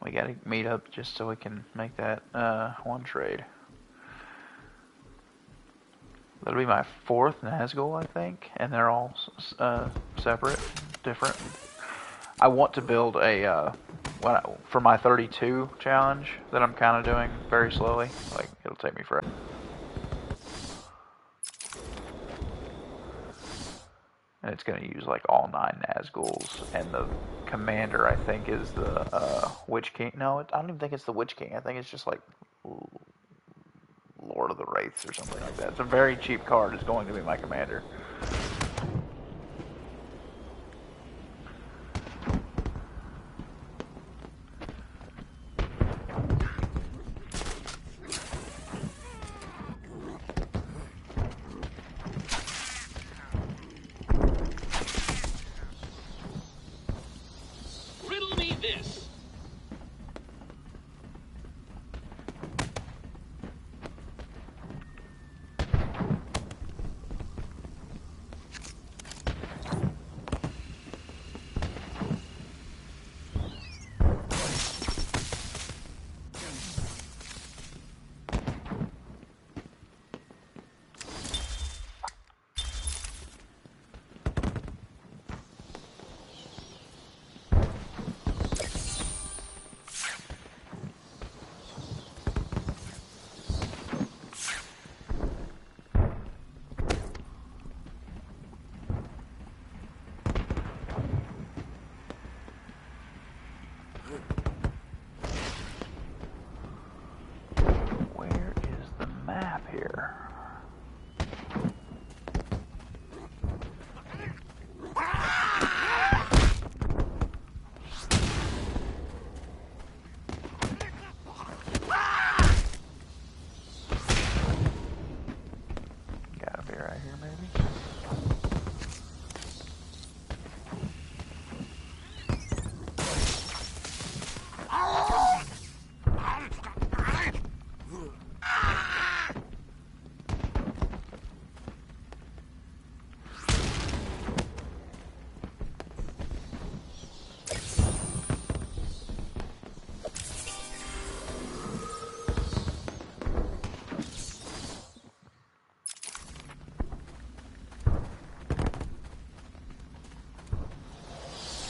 We gotta meet up just so we can make that one trade. That'll be my 4th Nazgul, I think, and they're all separate, different. I want to build a for my 32 challenge that I'm kind of doing very slowly. Like, it'll take me forever. And it's going to use like all 9 Nazguls, and the commander I think is the Witch King. No, I don't even think it's the Witch King. I think it's just like Lord of the Wraiths or something like that. It's a very cheap card. It's going to be my commander.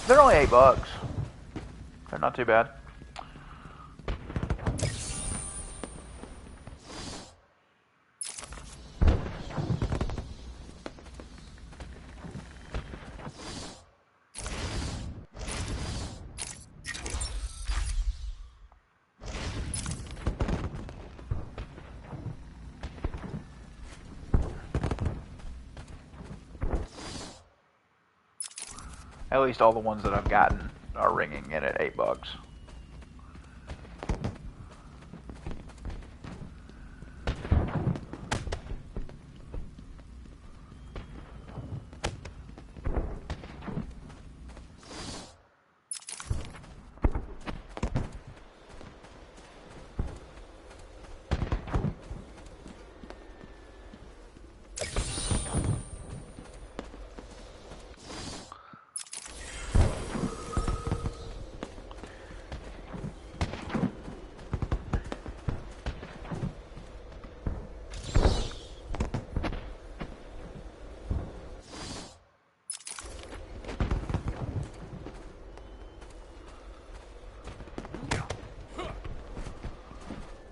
They're only $8. They're not too bad. At least all the ones that I've gotten are ringing in at $8.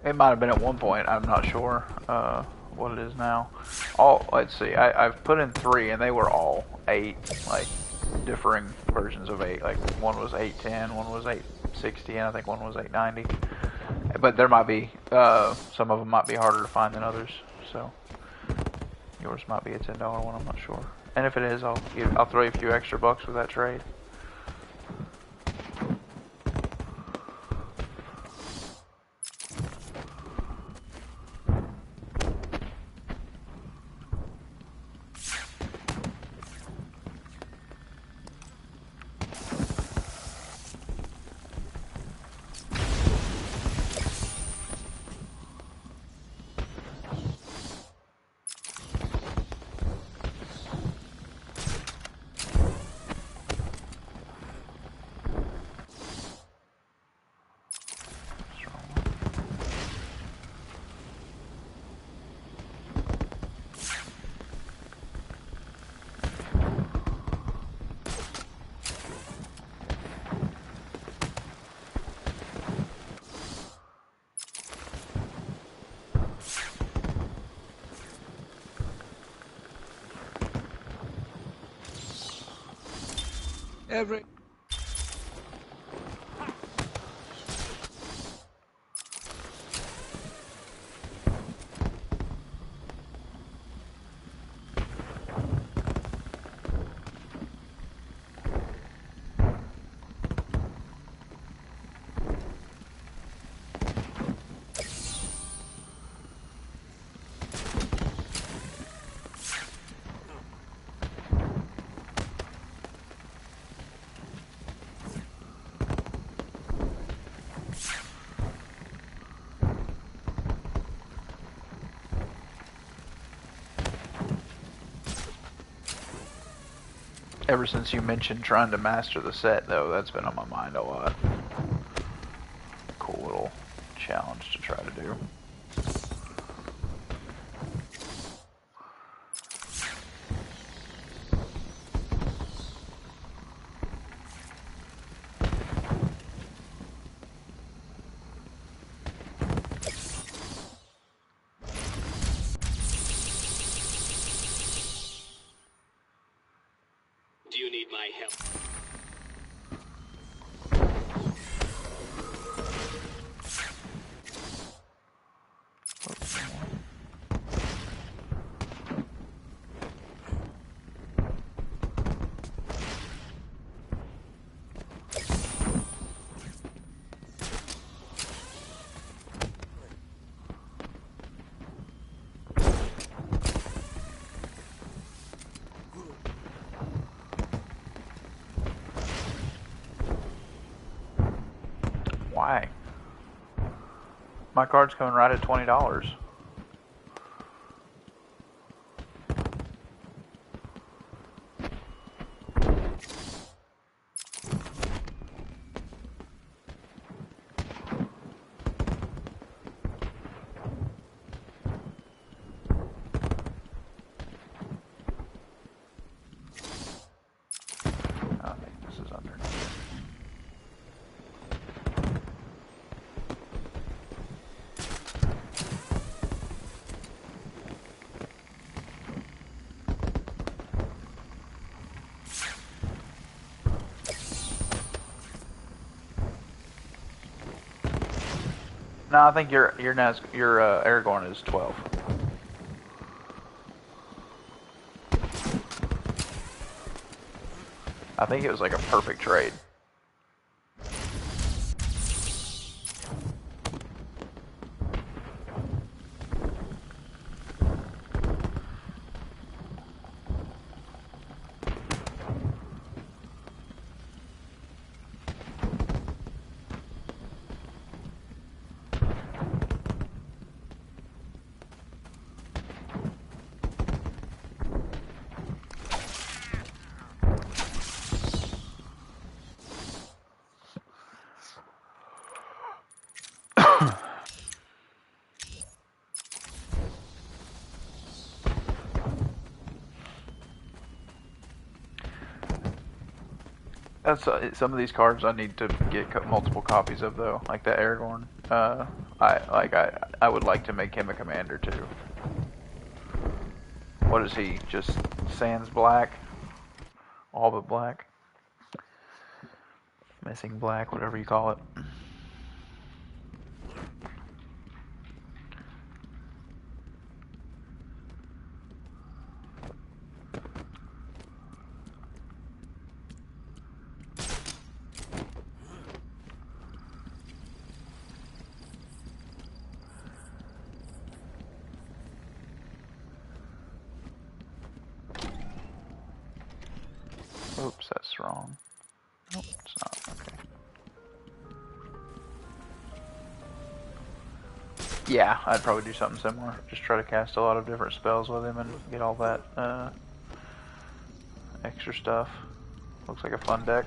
It might have been at one point. I'm not sure what it is now. Let's see. I've put in 3, and they were all 8, like differing versions of 8. Like one was 810, one was 860, and I think one was 890. But there might be some of them might be harder to find than others. So yours might be a $10 one. I'm not sure. And if it is, I'll throw you a few extra bucks with that trade. Every... Ever since you mentioned trying to master the set, though, that's been on my mind a lot. Cool little challenge to try to do. Do you need my help? Why? My card's coming right at $20. I think this is under. No, I think your Aragorn is 12. I think it was like a perfect trade. That's some of these cards I need to get multiple copies of, though, like that Aragorn. I would like to make him a commander too. What is he? Just sans black? All but black? Missing black, whatever you call it. Oops, that's wrong. Nope, it's not. Okay. Yeah, I'd probably do something similar. Just try to cast a lot of different spells with him and get all that extra stuff. Looks like a fun deck.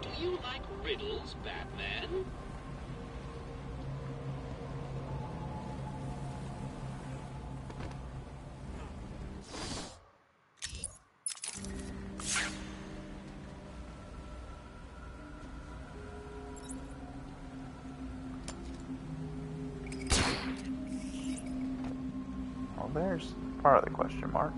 Do you like riddles, Batman? Well, there's part of the question mark.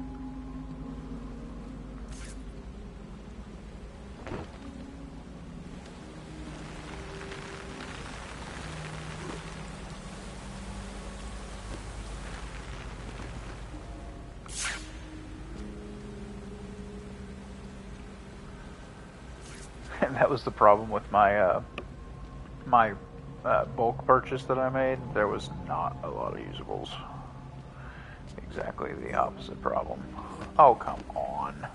And that was the problem with my bulk purchase that I made. There was not a lot of usables. Exactly the opposite problem. Oh, come on.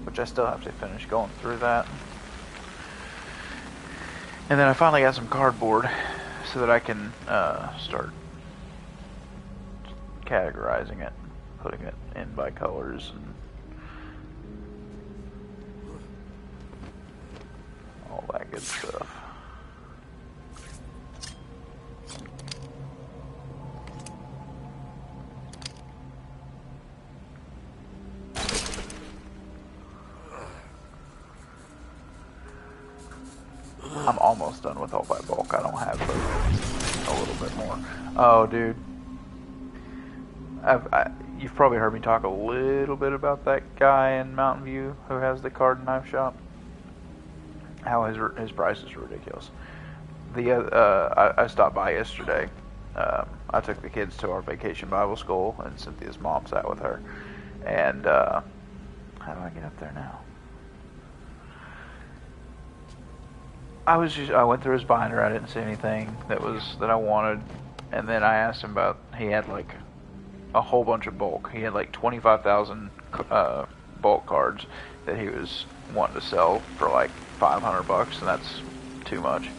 Which I still have to finish going through that. And then I finally got some cardboard so that I can start categorizing it, putting it in by colors and all that good stuff. I'm almost done with all my bulk. I don't have but a little bit more. Oh, dude. You've probably heard me talk a little bit about that guy in Mountain View who has the card and knife shop. How his price is ridiculous. I stopped by yesterday. I took the kids to our vacation Bible school, and Cynthia's mom sat with her. And how do I get up there now? I went through his binder. I didn't see anything that I wanted, and then I asked him about. He had like a whole bunch of bulk. He had like 25,000 bulk cards that he was wanting to sell for like $500, and that's too much.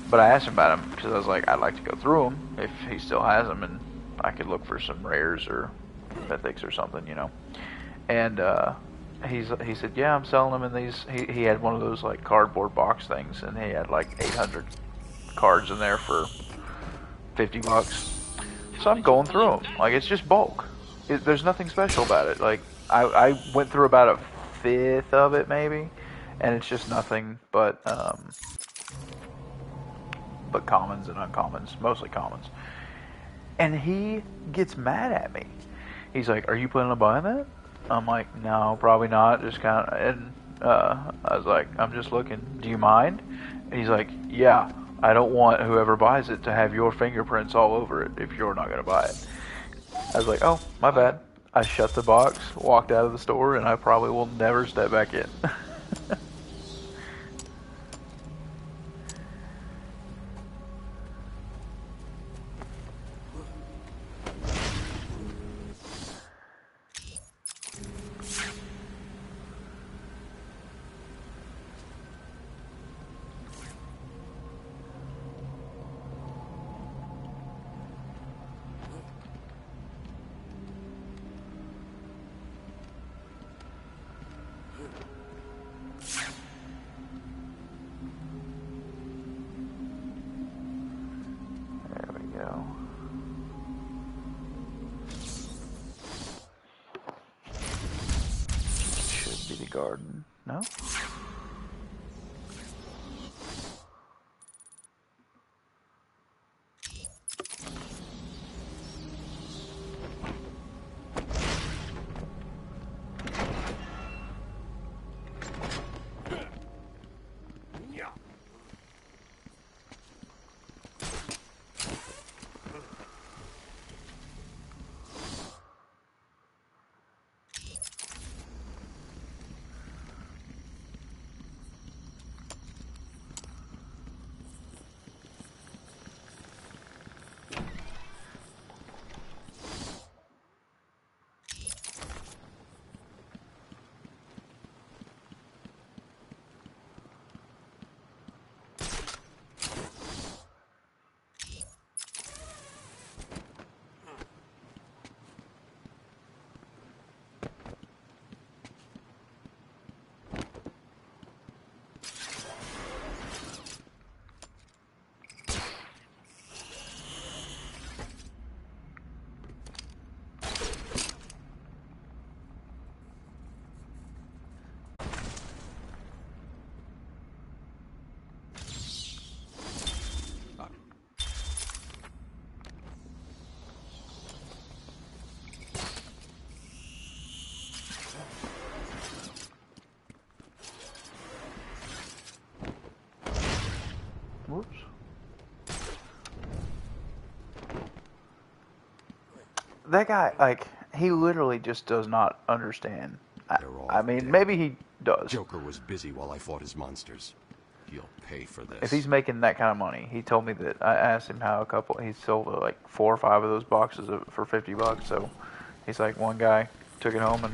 But I asked him about him because I was like, I'd like to go through them if he still has them, and I could look for some rares or mythics or something, you know. And he said, yeah, I'm selling them in these. He had one of those like cardboard box things, and he had like 800 cards in there for $50. So I'm going through them. Like, it's just bulk. There's nothing special about it. Like, I went through about a fifth of it maybe, and it's just nothing but commons and uncommons, mostly commons. And he gets mad at me. He's like, "Are you planning on buying that?" I'm like, "No, probably not." Just kind of, and I was like, I'm just looking. Do you mind? And he's like, yeah. I don't want whoever buys it to have your fingerprints all over it if you're not gonna buy it. I was like, oh, my bad. I shut the box, walked out of the store, and I probably will never step back in. There we go. Should be the garden. No? Whoops. That guy, like, he literally just does not understand. I mean, dead. maybe he does. Joker was busy while I fought his monsters. He'll pay for this. If he's making that kind of money, he told me that I asked him how he sold like 4 or 5 of those boxes for $50. So he's like, one guy took it home and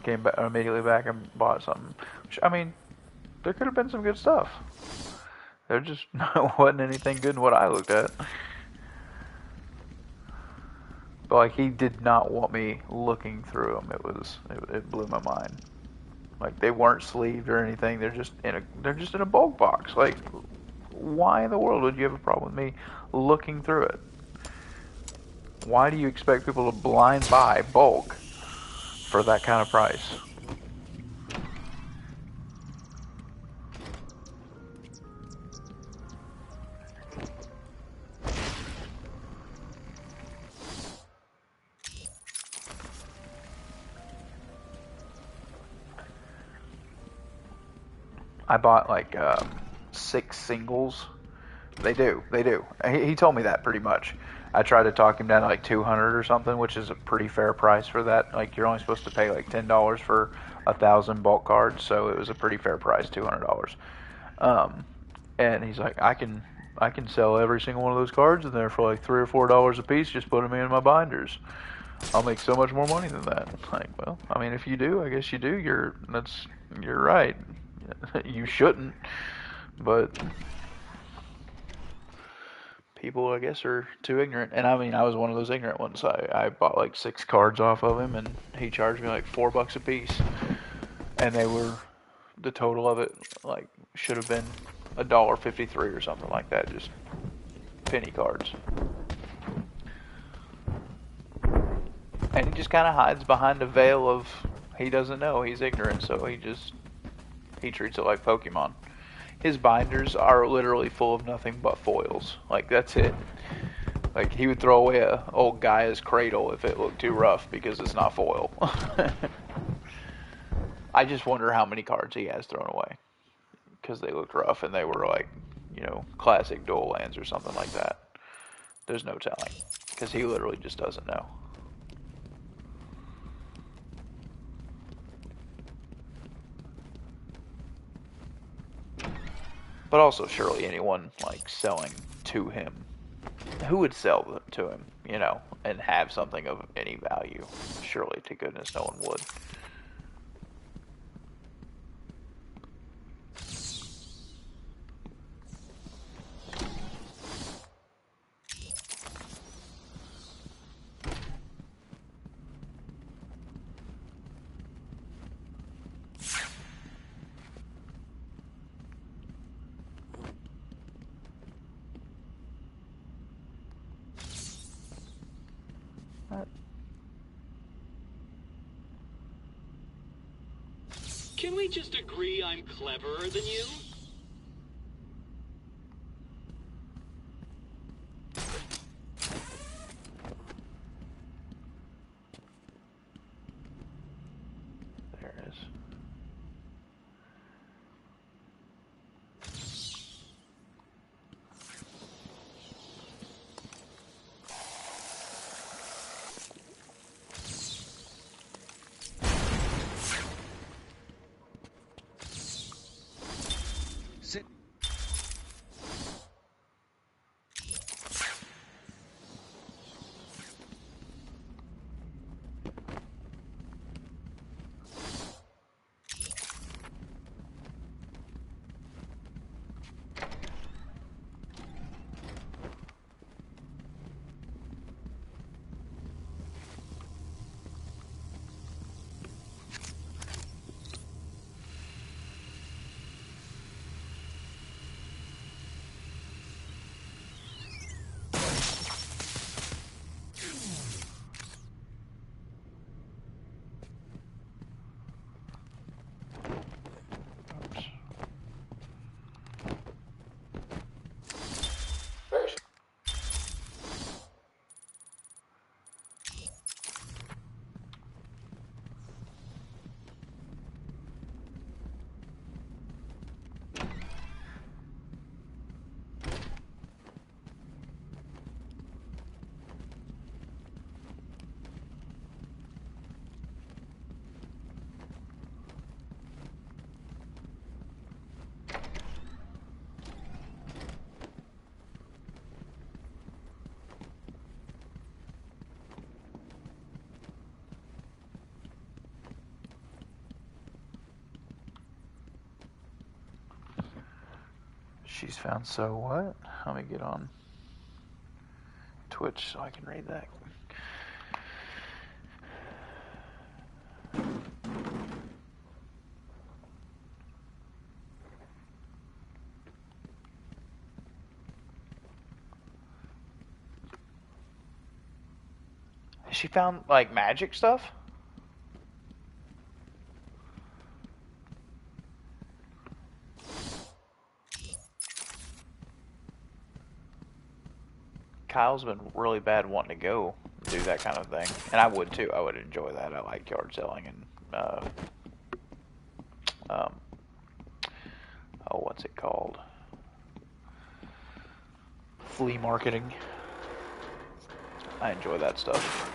came back immediately back and bought something. Which, I mean, there could have been some good stuff. There just wasn't anything good in what I looked at. But like, he did not want me looking through them. It blew my mind. Like, they weren't sleeved or anything. They're just in a bulk box. Like, why in the world would you have a problem with me looking through it? Why do you expect people to blind buy bulk for that kind of price? I bought like 6 singles. They do. He told me that pretty much. I tried to talk him down to like 200 or something, which is a pretty fair price for that. Like, you're only supposed to pay like $10 for 1,000 bulk cards, so it was a pretty fair price, $200. And he's like, I can sell every single one of those cards in there for like $3 or $4 a piece. Just put them in my binders. I'll make so much more money than that. Like, well, I mean, if you do, I guess you do. You're right. You shouldn't, but people, I guess, are too ignorant. And I mean, I was one of those ignorant ones. I bought like 6 cards off of him, and he charged me like $4 a piece. And the total of it, like, should have been $1.53 or something like that. Just penny cards. And he just kind of hides behind a veil of he doesn't know. He's ignorant, so he treats it like Pokemon. His binders are literally full of nothing but foils. Like, that's it. Like, he would throw away a old Gaia's cradle if it looked too rough because it's not foil. I just wonder how many cards he has thrown away. Because they looked rough and they were like, you know, classic dual lands or something like that. There's no telling. Because he literally just doesn't know. But also, surely anyone, like, selling to him, who would sell to him, you know, and have something of any value? Surely, to goodness, no one would. Can we just agree I'm cleverer than you? There it is. Sit. She's found so what? Let me get on Twitch so I can read that. Has she found, like, magic stuff? Kyle's been really bad wanting to go do that kind of thing. And I would too. I would enjoy that. I like yard selling and, oh, what's it called? Flea marketing. I enjoy that stuff.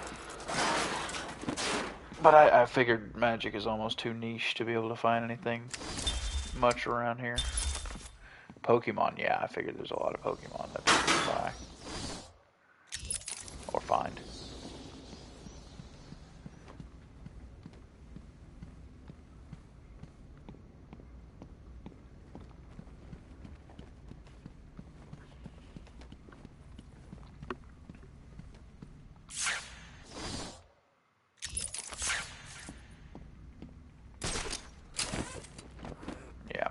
But I figured magic is almost too niche to be able to find anything much around here. Pokemon, yeah, I figured there's a lot of Pokemon that people can buy. Or find. Yeah.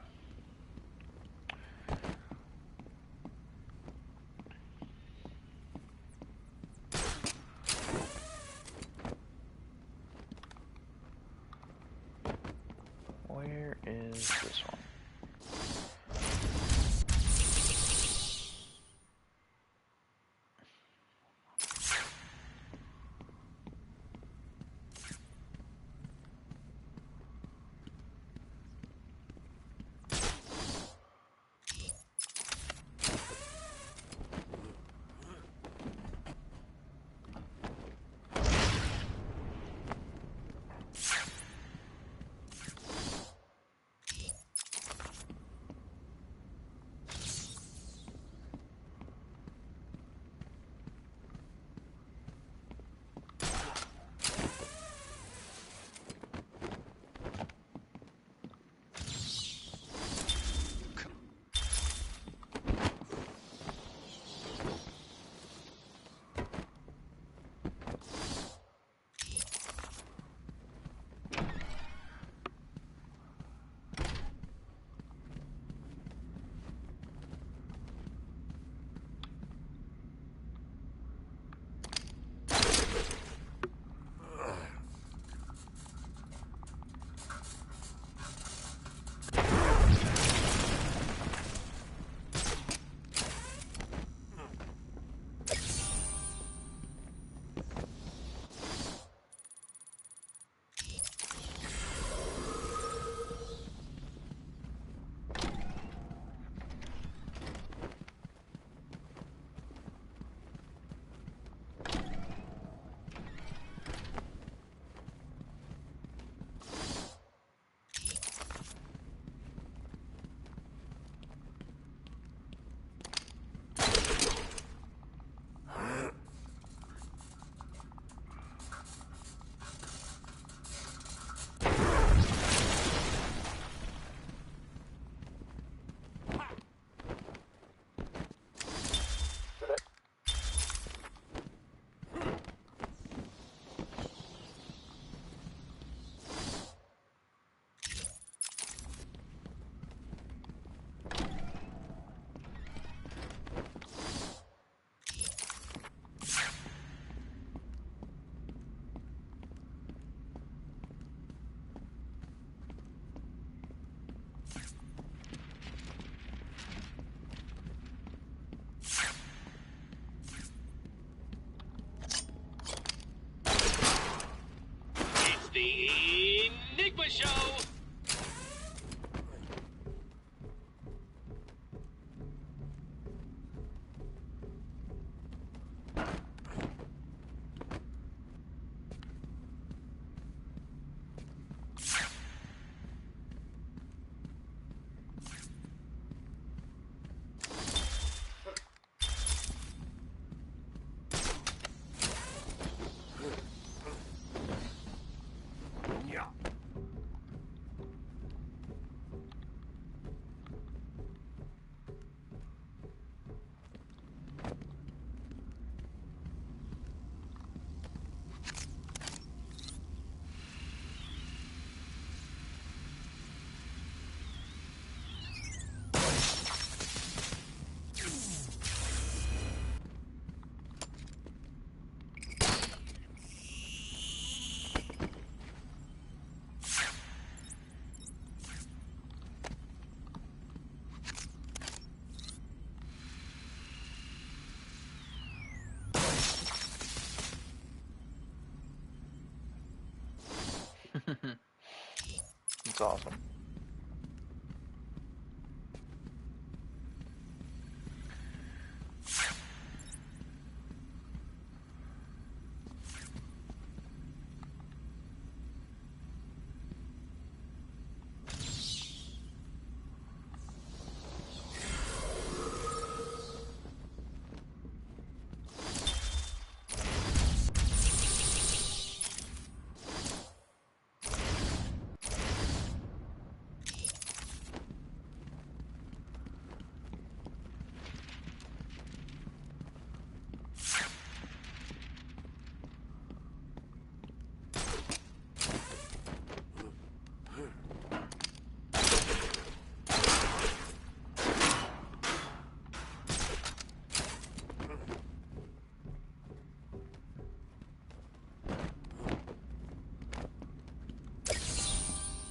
looks awesome.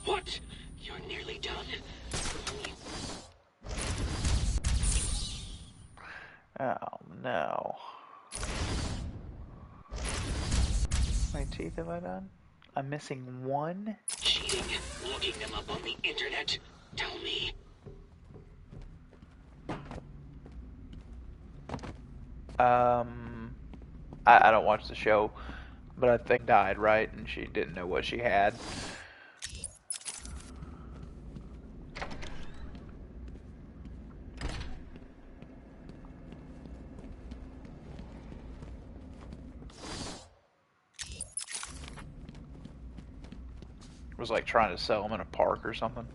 What? You're nearly done? Oh no. How many teeth have I done? I'm missing one? Cheating. Looking them up on the internet. Tell me. I don't watch the show, but I think died, right? And she didn't know what she had. Was like trying to sell them in a park or something.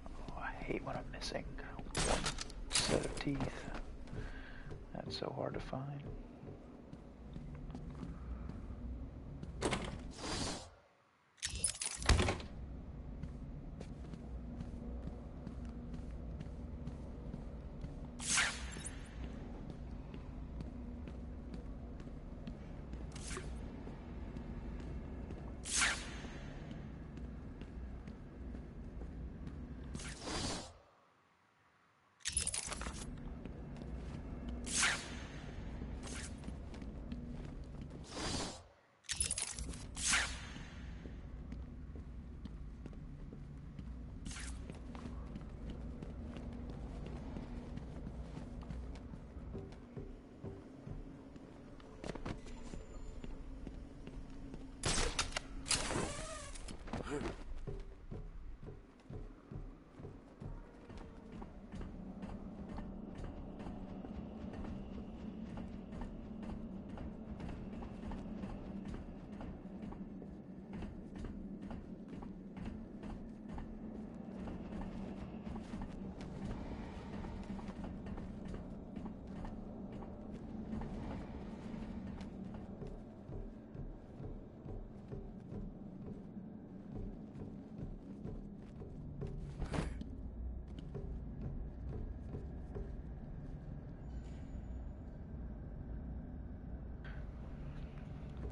Oh, I hate when I'm missing one set of teeth. That's so hard to find.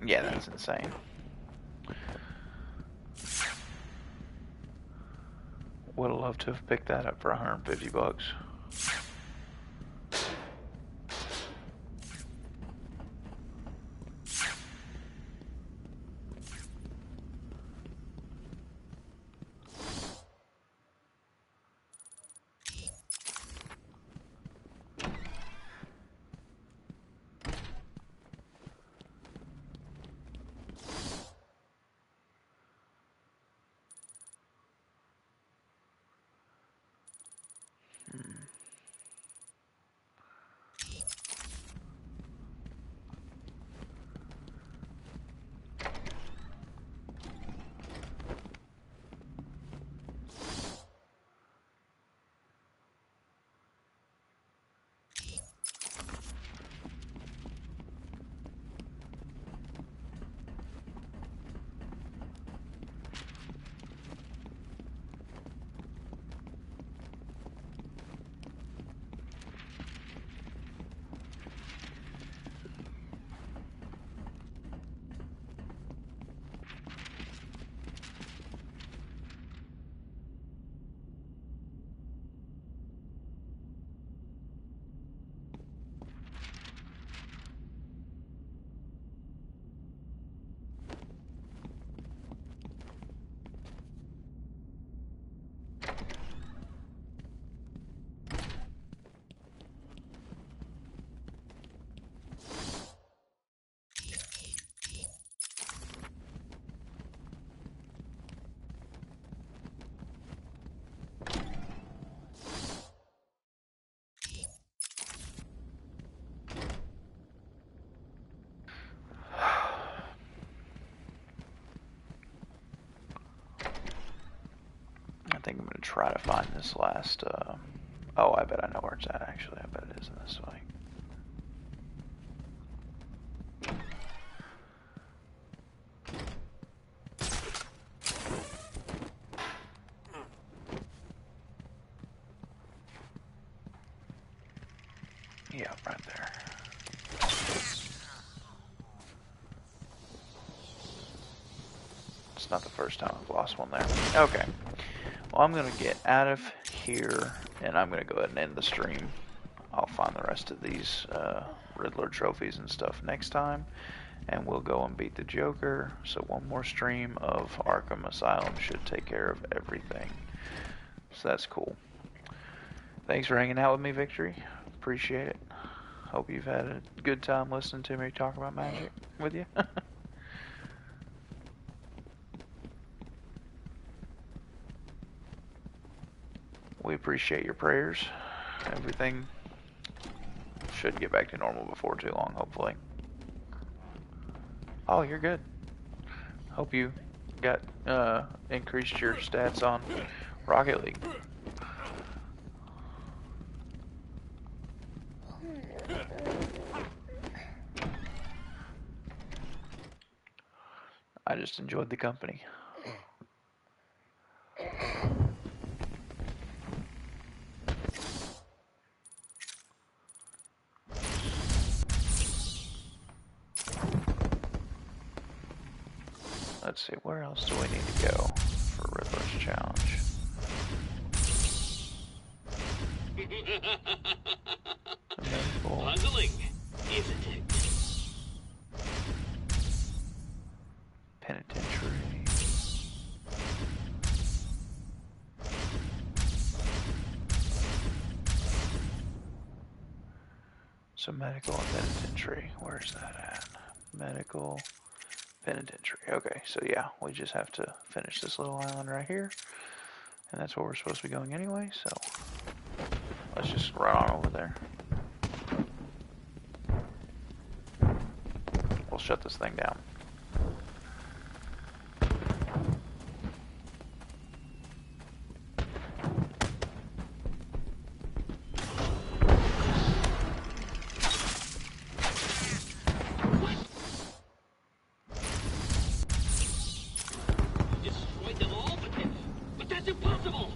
Yeah, that's insane. Would have loved to have picked that up for 150 bucks. try to find this last, oh, I bet I know where it's at, actually. I bet it is in this way. Yeah, right there. It's not the first time I've lost one there. Okay. Well, I'm going to get out of here, and I'm going to go ahead and end the stream. I'll find the rest of these Riddler trophies and stuff next time, and we'll go and beat the Joker. So one more stream of Arkham Asylum should take care of everything. So that's cool. Thanks for hanging out with me, Victory. Appreciate it. Hope you've had a good time listening to me talk about magic with you. We appreciate your prayers. Everything should get back to normal before too long, hopefully. Oh, you're good. Hope you got increased your stats on Rocket League. I just enjoyed the company. Let's see, where else do we need to go for Riddler's challenge? Puzzling, isn't it? Penitentiary. So medical and penitentiary, where's that at? Medical, penitentiary. Okay, so yeah, we just have to finish this little island right here. And that's where we're supposed to be going anyway, so let's just run on over there. We'll shut this thing down. Destroyed them all, but that's impossible!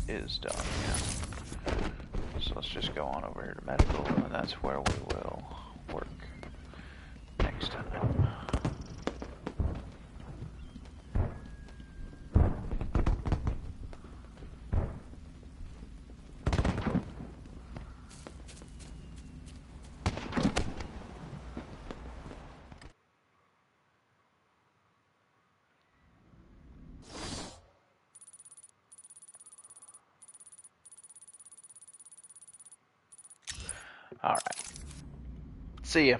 Is done, yeah. So let's just go on over here to medical, and that's where we will work next time. Alright. See ya.